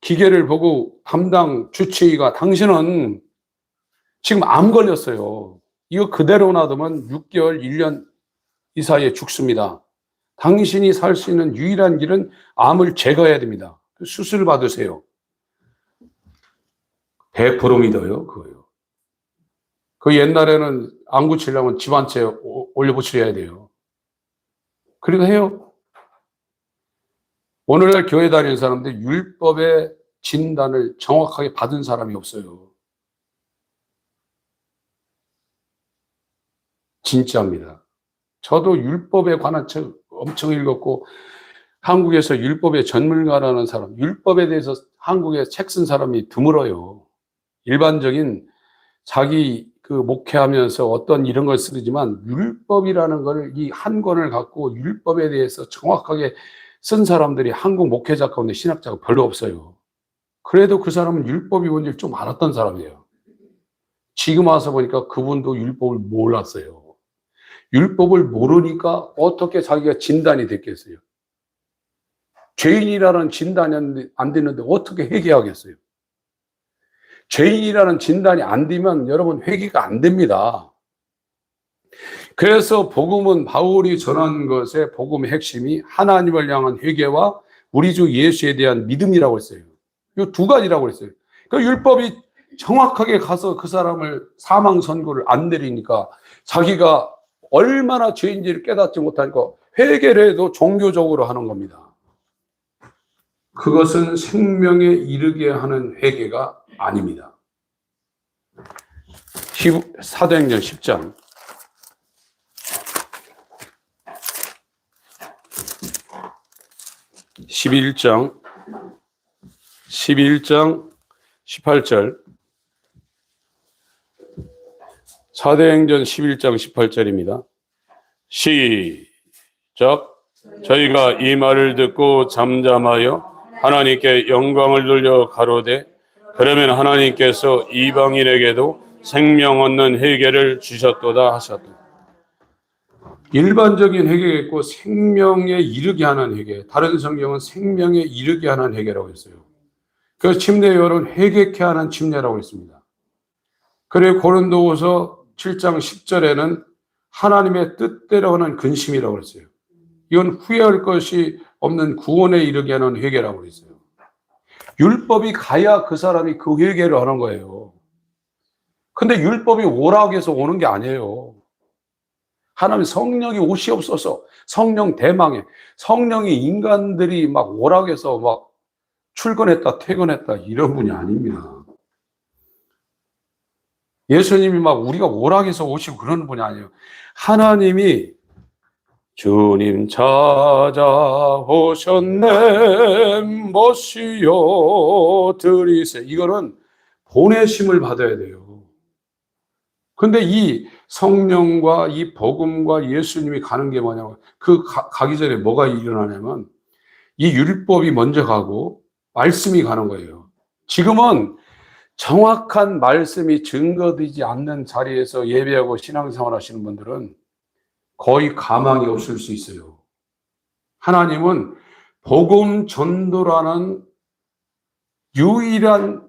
Speaker 1: 기계를 보고 담당 주치의가 당신은 지금 암 걸렸어요. 이거 그대로 놔두면 6개월, 1년 이 사이에 죽습니다. 당신이 살 수 있는 유일한 길은 암을 제거해야 됩니다. 수술 받으세요. 100% 믿어요, 그거요. 그 옛날에는 안 고치려면 집 한 채 올려붙여야 돼요. 그리고 해요. 오늘날 교회 다니는 사람들 율법의 진단을 정확하게 받은 사람이 없어요. 진짜입니다. 저도 율법에 관한 책 엄청 읽었고, 한국에서 율법의 전문가라는 사람, 율법에 대해서 한국에 책 쓴 사람이 드물어요. 일반적인 자기 그 목회하면서 어떤 이런 걸 쓰지만 율법이라는 걸 이 한 권을 갖고 율법에 대해서 정확하게 쓴 사람들이 한국 목회자 가운데 신학자가 별로 없어요. 그래도 그 사람은 율법이 뭔지 좀 알았던 사람이에요. 지금 와서 보니까 그분도 율법을 몰랐어요. 율법을 모르니까 어떻게 자기가 진단이 됐겠어요? 죄인이라는 진단이 안 되는데 어떻게 회개하겠어요? 죄인이라는 진단이 안 되면 여러분 회개가 안 됩니다. 그래서 복음은 바울이 전한 것의 복음의 핵심이 하나님을 향한 회개와 우리 주 예수에 대한 믿음이라고 했어요. 이 두 가지라고 했어요. 그 율법이 정확하게 가서 그 사람을 사망 선고를 안 내리니까 자기가 얼마나 죄인지를 깨닫지 못하니까 회개를 해도 종교적으로 하는 겁니다. 그것은 생명에 이르게 하는 회개가 아닙니다. 사도행전 10장 11장 18절 사도행전 11장 18절입니다. 시작. 저희가 이 말을 듣고 잠잠하여 하나님께 영광을 돌려 가로되 그러면 하나님께서 이방인에게도 생명 얻는 회개를 주셨도다 하셨다. 일반적인 회개가 있고 생명에 이르게 하는 회개, 다른 성경은 생명에 이르게 하는 회개라고 했어요. 그 침례요는 회개케 하는 침례라고 했습니다. 그리고 고린도후서 7장 10절에는 하나님의 뜻대로 하는 근심이라고 했어요. 이건 후회할 것이 없는 구원에 이르게 하는 회개라고 했어요. 율법이 가야 그 사람이 그 회개를 하는 거예요. 근데 율법이 오라고 해서 오는 게 아니에요. 하나님 성령이 오시옵소서, 성령 대망에, 성령이 인간들이 막 오라고 해서 막 출근했다 퇴근했다 이런 분이 아닙니다. 예수님이 막 우리가 오라고 해서 오시고 그러는 분이 아니에요. 하나님이 주님 찾아오셨네 모시어 드리세, 이거는 보내심을 받아야 돼요. 근데 이 성령과 이 복음과 예수님이 가는 게 뭐냐면 가기 전에 뭐가 일어나냐면 이 율법이 먼저 가고 말씀이 가는 거예요. 지금은 정확한 말씀이 증거되지 않는 자리에서 예배하고 신앙생활 하시는 분들은 거의 가망이 없을 수 있어요. 하나님은 복음 전도라는 유일한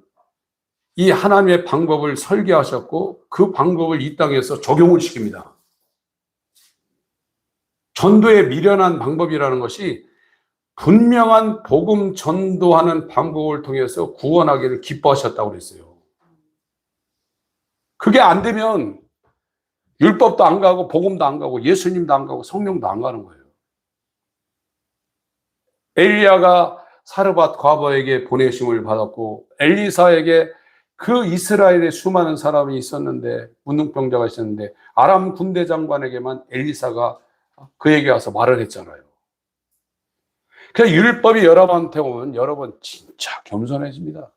Speaker 1: 이 하나님의 방법을 설계하셨고 그 방법을 이 땅에서 적용을 시킵니다. 전도에 미련한 방법이라는 것이 분명한 복음 전도하는 방법을 통해서 구원하기를 기뻐하셨다고 그랬어요. 그게 안 되면 율법도 안 가고 복음도 안 가고 예수님도 안 가고 성령도 안 가는 거예요. 엘리야가 사르밧 과부에게 보내심을 받았고 엘리사에게 그 이스라엘에 수많은 사람이 있었는데 문둥병자가 있었는데 아람 군대 장관에게만 엘리사가 그에게 와서 말을 했잖아요. 그래서 율법이 여러분한테 오면 여러분 진짜 겸손해집니다.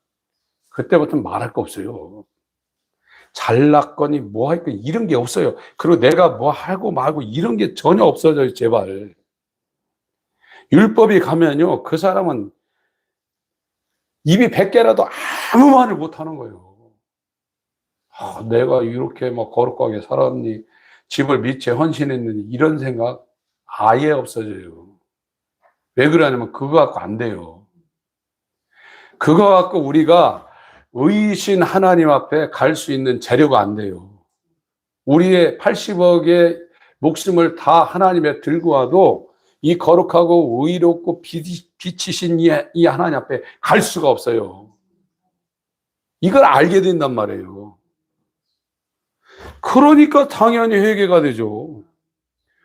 Speaker 1: 그때부터는 말할 거 없어요. 잘났거니 뭐 할거니 이런 게 없어요. 그리고 내가 뭐 하고 말고 이런 게 전혀 없어져요. 제발. 율법이 가면요 그 사람은 입이 100개라도 아무 말을 못하는 거예요. 내가 이렇게 막 거룩하게 살았니, 집을 미치에 헌신했느니 이런 생각 아예 없어져요. 왜 그러냐면 그거 갖고 안 돼요. 그거 갖고 우리가 의이신 하나님 앞에 갈 수 있는 재료가 안 돼요. 우리의 80억의 목숨을 다 하나님에 들고 와도 이 거룩하고 의롭고 빛이신 이 하나님 앞에 갈 수가 없어요. 이걸 알게 된단 말이에요. 그러니까 당연히 회개가 되죠.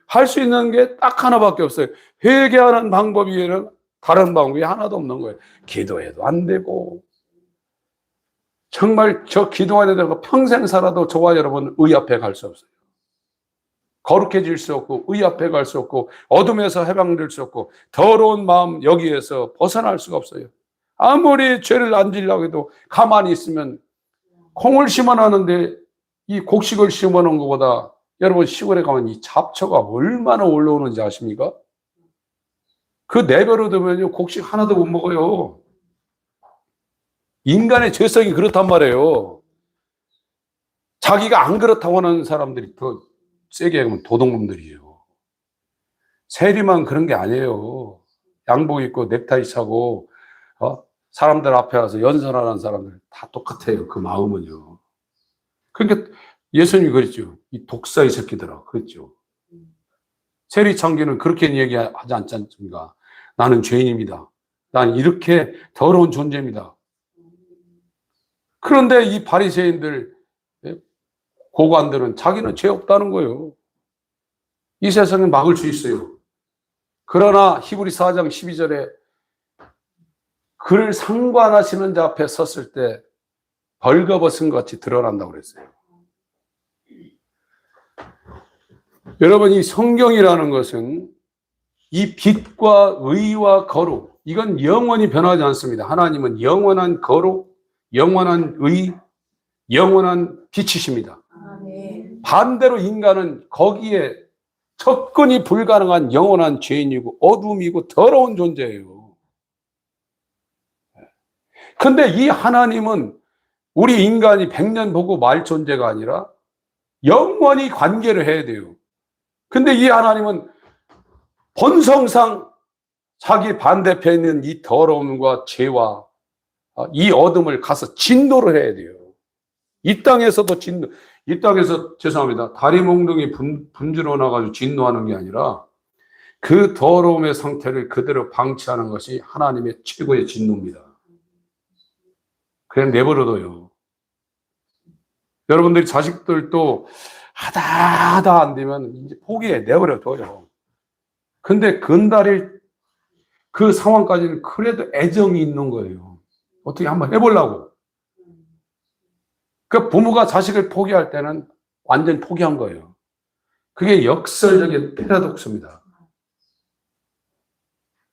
Speaker 1: 할 수 있는 게 딱 하나밖에 없어요. 회개하는 방법 외에는 다른 방법이 하나도 없는 거예요. 기도해도 안 되고 정말 저 기도해야 되고 평생 살아도 저와 여러분 의 앞에 갈 수 없어요. 거룩해질 수 없고 의 앞에 갈 수 없고 어둠에서 해방될 수 없고 더러운 마음 여기에서 벗어날 수가 없어요. 아무리 죄를 안 지려고 해도 가만히 있으면 콩을 심어놨는데 이 곡식을 심어놓은 것보다 여러분 시골에 가면 이 잡초가 얼마나 올라오는지 아십니까? 그 내버려 두면요 곡식 하나도 못 먹어요. 인간의 죄성이 그렇단 말이에요. 자기가 안 그렇다고 하는 사람들이 더 세게 하면 도둑놈들이에요. 세리만 그런 게 아니에요. 양복 입고 넥타이 차고 사람들 앞에 와서 연설하는 사람들 다 똑같아요. 그 마음은요. 그러니까 예수님이 그랬죠. 이 독사의 새끼들아 그랬죠. 세리 창기는 그렇게 얘기하지 않지 않습니까? 나는 죄인입니다. 난 이렇게 더러운 존재입니다. 그런데 이 바리새인들 고관들은 자기는 죄 없다는 거예요. 이 세상에 막을 수 있어요. 그러나 히브리 4장 12절에 그를 상관하시는 자 앞에 섰을 때 벌거벗은 것 같이 드러난다고 그랬어요. 여러분 이 성경이라는 것은 이 빛과 의와 거룩 이건 영원히 변하지 않습니다. 하나님은 영원한 거룩, 영원한 의, 영원한 빛이십니다. 반대로 인간은 거기에 접근이 불가능한 영원한 죄인이고 어둠이고 더러운 존재예요. 근데 이 하나님은 우리 인간이 100년 보고 말 존재가 아니라 영원히 관계를 해야 돼요. 근데 이 하나님은 본성상 자기 반대편에 있는 이 더러움과 죄와 이 어둠을 가서 진노를 해야 돼요. 이 땅에서도 진노, 이 땅에서 죄송합니다. 다리 몽둥이 분주로 나가지고 진노하는 게 아니라 그 더러움의 상태를 그대로 방치하는 것이 하나님의 최고의 진노입니다. 그냥 내버려둬요. 여러분들이 자식들도 하다 안 되면 이제 포기해 내버려둬요. 근데 근달일 그 상황까지는 그래도 애정이 있는 거예요. 어떻게 한번 해보려고. 그 부모가 자식을 포기할 때는 완전 포기한 거예요. 그게 역설적인 패러독스입니다.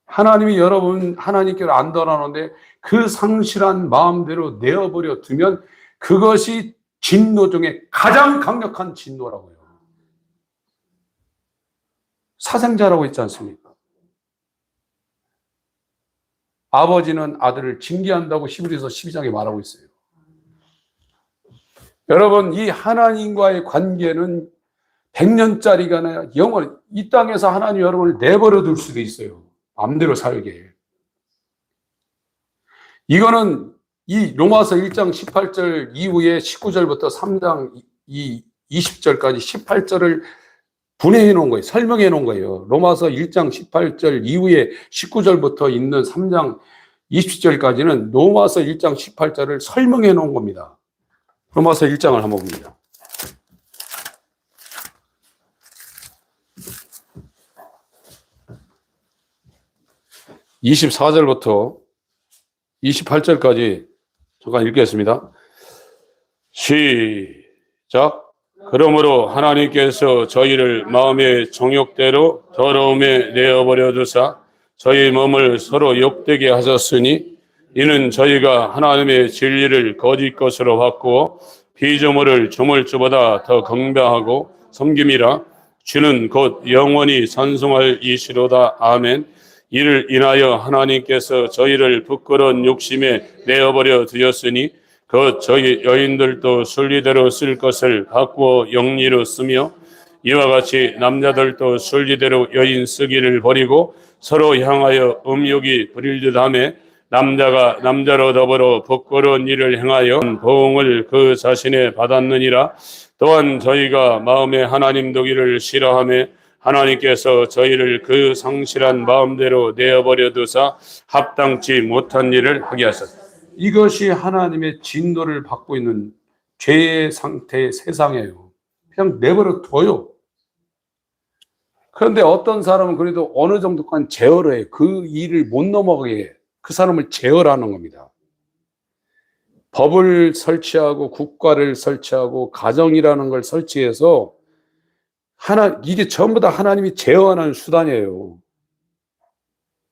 Speaker 1: 하나님이 여러분 하나님께로 안 돌아오는데 그 상실한 마음대로 내어버려 두면 그것이 진노 중에 가장 강력한 진노라고요. 사생자라고 있지 않습니까? 아버지는 아들을 징계한다고 히브리서 12장에 말하고 있어요. 여러분 이 하나님과의 관계는 100년짜리가 아니라 영원 이 땅에서 하나님 여러분을 내버려 둘 수도 있어요. 마음대로 살게. 이거는 이 로마서 1장 18절 이후에 19절부터 3장 20절까지 18절을 분해해 놓은 거예요. 설명해 놓은 거예요. 로마서 1장 18절 이후에 19절부터 있는 3장 20절까지는 로마서 1장 18절을 설명해 놓은 겁니다. 로마서 1장을 한번 봅니다. 24절부터 28절까지 잠깐 읽겠습니다. 시작. 그러므로 하나님께서 저희를 마음의 정욕대로 더러움에 내어버려 두사 저희 몸을 서로 욕되게 하셨으니 이는 저희가 하나님의 진리를 거짓 것으로 바꾸어 피조물을 조물주보다 더 경배하고 섬김이라. 주는 곧 영원히 찬송할 이시로다. 아멘. 이를 인하여 하나님께서 저희를 부끄러운 욕심에 내어버려 두었으니 그 저희 여인들도 순리대로 쓸 것을 바꾸어 영리로 쓰며 이와 같이 남자들도 순리대로 여인 쓰기를 버리고 서로 향하여 음욕이 부릴 듯하며 남자가 남자로 더불어 부끄러운 일을 행하여 보응을 그 자신에 받았느니라. 또한 저희가 마음에 하나님 두기를 싫어하며 하나님께서 저희를 그 상실한 마음대로 내어버려 두사 합당치 못한 일을 하게 하셨다. 이것이 하나님의 진노를 받고 있는 죄의 상태의 세상이에요. 그냥 내버려 둬요. 그런데 어떤 사람은 그래도 어느 정도까지 제어를 해요. 그 일을 못 넘어가게 해. 그 사람을 제어하는 겁니다. 법을 설치하고 국가를 설치하고 가정이라는 걸 설치해서 이게 전부 다 하나님이 제어하는 수단이에요.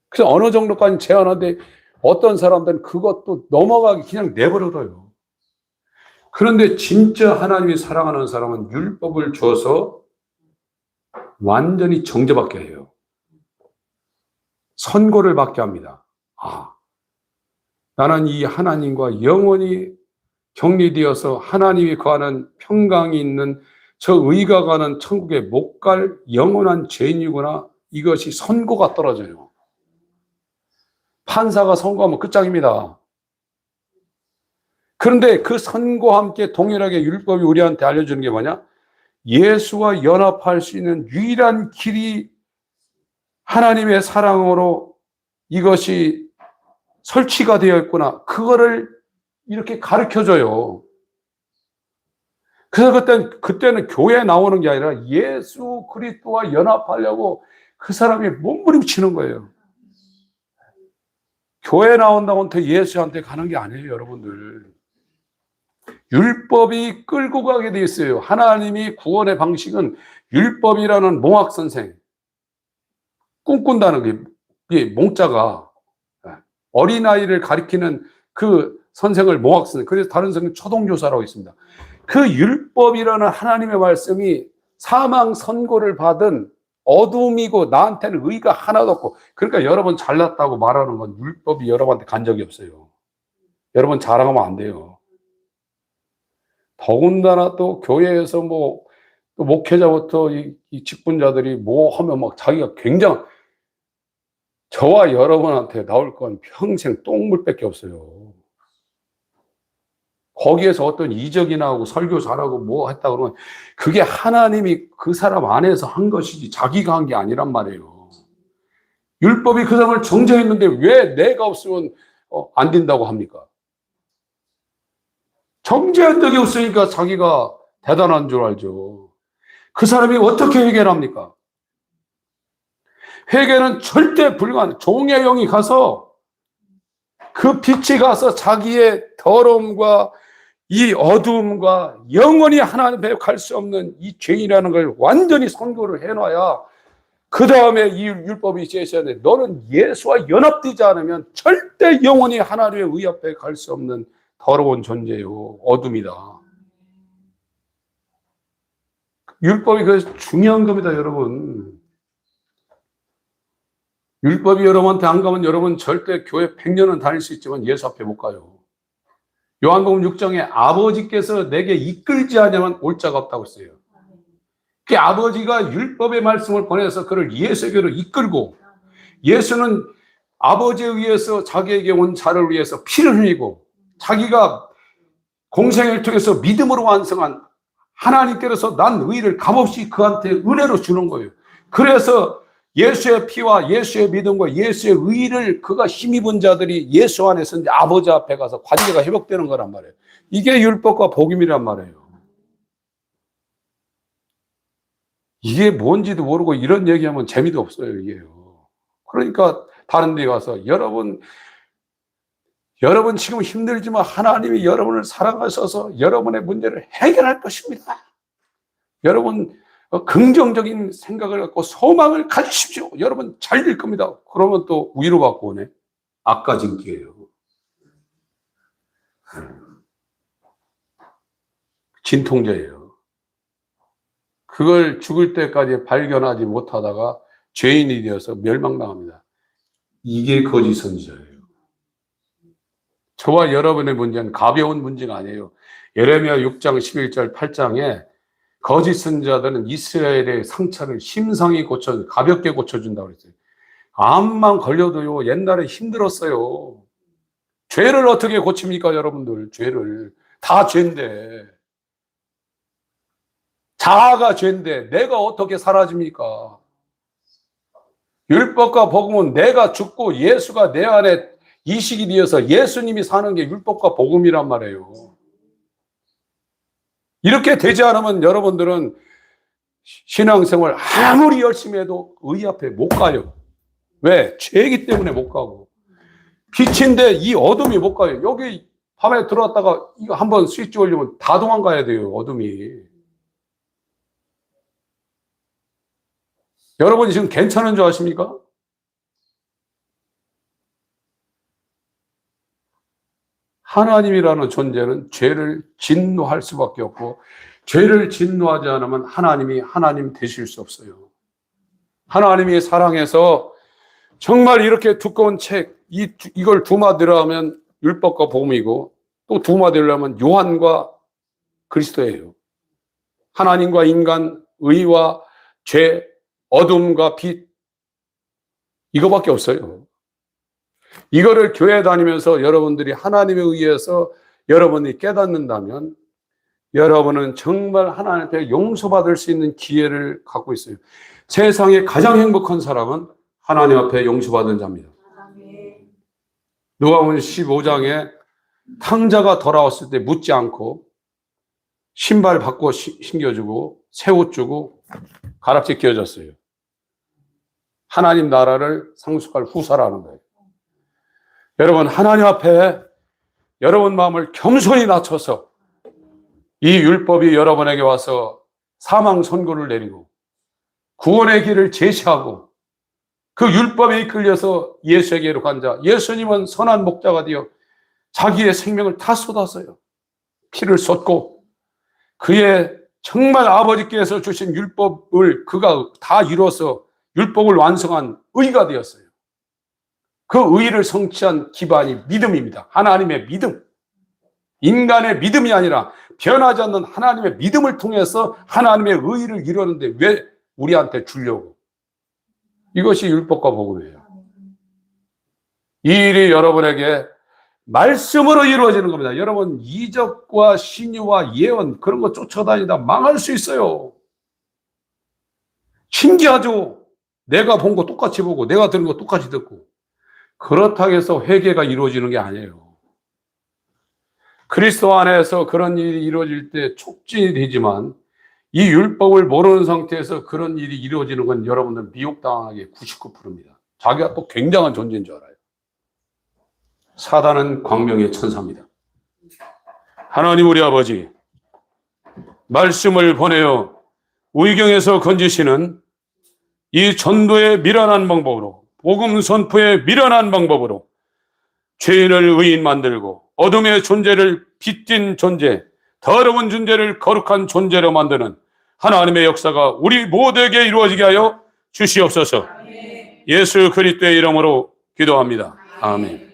Speaker 1: 그래서 어느 정도까지 제어하는데 어떤 사람들은 그것도 넘어가기 그냥 내버려둬요. 그런데 진짜 하나님이 사랑하는 사람은 율법을 줘서 완전히 정죄받게 해요. 선고를 받게 합니다. 나는 이 하나님과 영원히 격리되어서 하나님이 거하는 평강이 있는 저 의가 가는 천국에 못 갈 영원한 죄인이구나. 이것이 선고가 떨어져요. 판사가 선고하면 끝장입니다. 그런데 그 선고와 함께 동일하게 율법이 우리한테 알려주는 게 뭐냐? 예수와 연합할 수 있는 유일한 길이 하나님의 사랑으로 이것이 설치가 되어 있구나. 그거를 이렇게 가르쳐줘요. 그래서 그때는 교회에 나오는 게 아니라 예수 그리스도와 연합하려고 그 사람이 몸부림치는 거예요. 교회 나온다고 예수한테 가는 게 아니에요, 여러분들. 율법이 끌고 가게 돼 있어요. 하나님이 구원의 방식은 율법이라는 몽학 선생, 꿈꾼다는 게 몽자가 어린아이를 가리키는 그 선생을 몽학 선생, 그래서 다른 선생은 초동교사라고 있습니다. 그 율법이라는 하나님의 말씀이 사망 선고를 받은 어둠이고 나한테는 의가 하나도 없고, 그러니까 여러분 잘났다고 말하는 건 율법이 여러분한테 간 적이 없어요. 여러분 자랑하면 안 돼요. 더군다나 또 교회에서 또 목회자부터 이 직분자들이 뭐 하면 막 자기가 굉장히, 저와 여러분한테 나올 건 평생 똥물밖에 없어요. 거기에서 어떤 이적이 나오고 설교 잘하고 뭐 했다 그러면 그게 하나님이 그 사람 안에서 한 것이지 자기가 한 게 아니란 말이에요. 율법이 그 사람을 정죄했는데 왜 내가 없으면 안 된다고 합니까? 정죄한 적이 없으니까 자기가 대단한 줄 알죠. 그 사람이 어떻게 회개합니까? 회개는 절대 불가능. 종의 영이 가서 그 빛이 가서 자기의 더러움과 이 어두움과 영원히 하나님 앞에 갈 수 없는 이 죄인이라는 걸 완전히 선고를 해놔야 그 다음에 이 율법이 제시하는데, 너는 예수와 연합되지 않으면 절대 영원히 하나님의 의 앞에 갈 수 없는 더러운 존재요, 어둠이다. 율법이 그래서 중요한 겁니다, 여러분. 율법이 여러분한테 안 가면 여러분 절대 교회 100년은 다닐 수 있지만 예수 앞에 못 가요. 요한복음 6장에 아버지께서 내게 이끌지 않으면 올 자가 없다고 했어요. 그 아버지가 율법의 말씀을 보내서 그를 예수에게로 이끌고, 예수는 아버지에 의해서 자기에게 온 자를 위해서 피를 흘리고 자기가 공생을 통해서 믿음으로 완성한 하나님께서 난 의를 값없이 그한테 은혜로 주는 거예요. 그래서 예수의 피와 예수의 믿음과 예수의 의를 그가 힘입은 자들이 예수 안에서 이제 아버지 앞에 가서 관계가 회복되는 거란 말이에요. 이게 율법과 복음이란 말이에요. 이게 뭔지도 모르고 이런 얘기하면 재미도 없어요, 이게요. 그러니까 다른 데 가서 여러분 지금 힘들지만 하나님이 여러분을 사랑하셔서 여러분의 문제를 해결할 것입니다. 여러분 긍정적인 생각을 갖고 소망을 가지십시오. 여러분 잘 될 겁니다. 그러면 또 위로받고 오네. 악가진기예요. 진통제예요. 그걸 죽을 때까지 발견하지 못하다가 죄인이 되어서 멸망당합니다. 이게 거짓 선지자예요. 저와 여러분의 문제는 가벼운 문제가 아니에요. 예레미야 6장 11절 8장에 거짓 선지자들은 이스라엘의 상처를 심상히 가볍게 고쳐준다고 그랬어요. 암만 걸려도요, 옛날에 힘들었어요. 죄를 어떻게 고칩니까, 여러분들? 죄를. 다 죄인데. 자아가 죄인데 내가 어떻게 사라집니까? 율법과 복음은 내가 죽고 예수가 내 안에 이식이 되어서 예수님이 사는 게 율법과 복음이란 말이에요. 이렇게 되지 않으면 여러분들은 신앙생활 아무리 열심히 해도 의 앞에 못 가요. 왜? 죄이기 때문에 못 가고. 빛인데 이 어둠이 못 가요. 여기 밤에 들어왔다가 이거 한번 스위치 올리면 다 도망가야 돼요, 어둠이. 여러분 지금 괜찮은 줄 아십니까? 하나님이라는 존재는 죄를 진노할 수밖에 없고, 죄를 진노하지 않으면 하나님이 하나님 되실 수 없어요. 하나님이 사랑해서 정말 이렇게 두꺼운 책, 이걸 두마디로 하면 율법과 복음이고, 또 두마디로 하면 요한과 그리스도예요. 하나님과 인간, 의와 죄, 어둠과 빛, 이거밖에 없어요. 이거를 교회 다니면서 여러분들이 하나님에 의해서 여러분이 깨닫는다면 여러분은 정말 하나님께 용서받을 수 있는 기회를 갖고 있어요. 세상에 가장 행복한 사람은 하나님 앞에 용서받은 자입니다. 누가복음 15장에 탕자가 돌아왔을 때 묻지 않고 신발 바꿔 신겨주고 새 옷 주고 가락지 끼워줬어요. 하나님 나라를 상속할 후사라는 거예요. 여러분 하나님 앞에 여러분 마음을 겸손히 낮춰서 이 율법이 여러분에게 와서 사망 선고를 내리고 구원의 길을 제시하고 그 율법에 이끌려서 예수에게로 간 자, 예수님은 선한 목자가 되어 자기의 생명을 다 쏟았어요. 피를 쏟고 그의 정말 아버지께서 주신 율법을 그가 다 이뤄서 율법을 완성한 의가 되었어요. 그 의를 성취한 기반이 믿음입니다. 하나님의 믿음. 인간의 믿음이 아니라 변하지 않는 하나님의 믿음을 통해서 하나님의 의를 이루는데 왜 우리한테 주려고? 이것이 율법과 복음이에요. 이 일이 여러분에게 말씀으로 이루어지는 겁니다. 여러분 이적과 신유와 예언 그런 거 쫓아다니다 망할 수 있어요. 신기하죠? 내가 본 거 똑같이 보고 내가 들은 거 똑같이 듣고. 그렇다고 해서 회개가 이루어지는 게 아니에요. 그리스도 안에서 그런 일이 이루어질 때 촉진이 되지만 이 율법을 모르는 상태에서 그런 일이 이루어지는 건 여러분들 미혹당하게 99%입니다. 자기가 또 굉장한 존재인 줄 알아요. 사단은 광명의 천사입니다. 하나님 우리 아버지, 말씀을 보내어 의경에서 건지시는 이 전도의 미련한 방법으로, 복음 선포의 미련한 방법으로 죄인을 의인 만들고 어둠의 존재를 빛띤 존재, 더러운 존재를 거룩한 존재로 만드는 하나님의 역사가 우리 모두에게 이루어지게 하여 주시옵소서. 예수 그리스도의 이름으로 기도합니다. 아멘.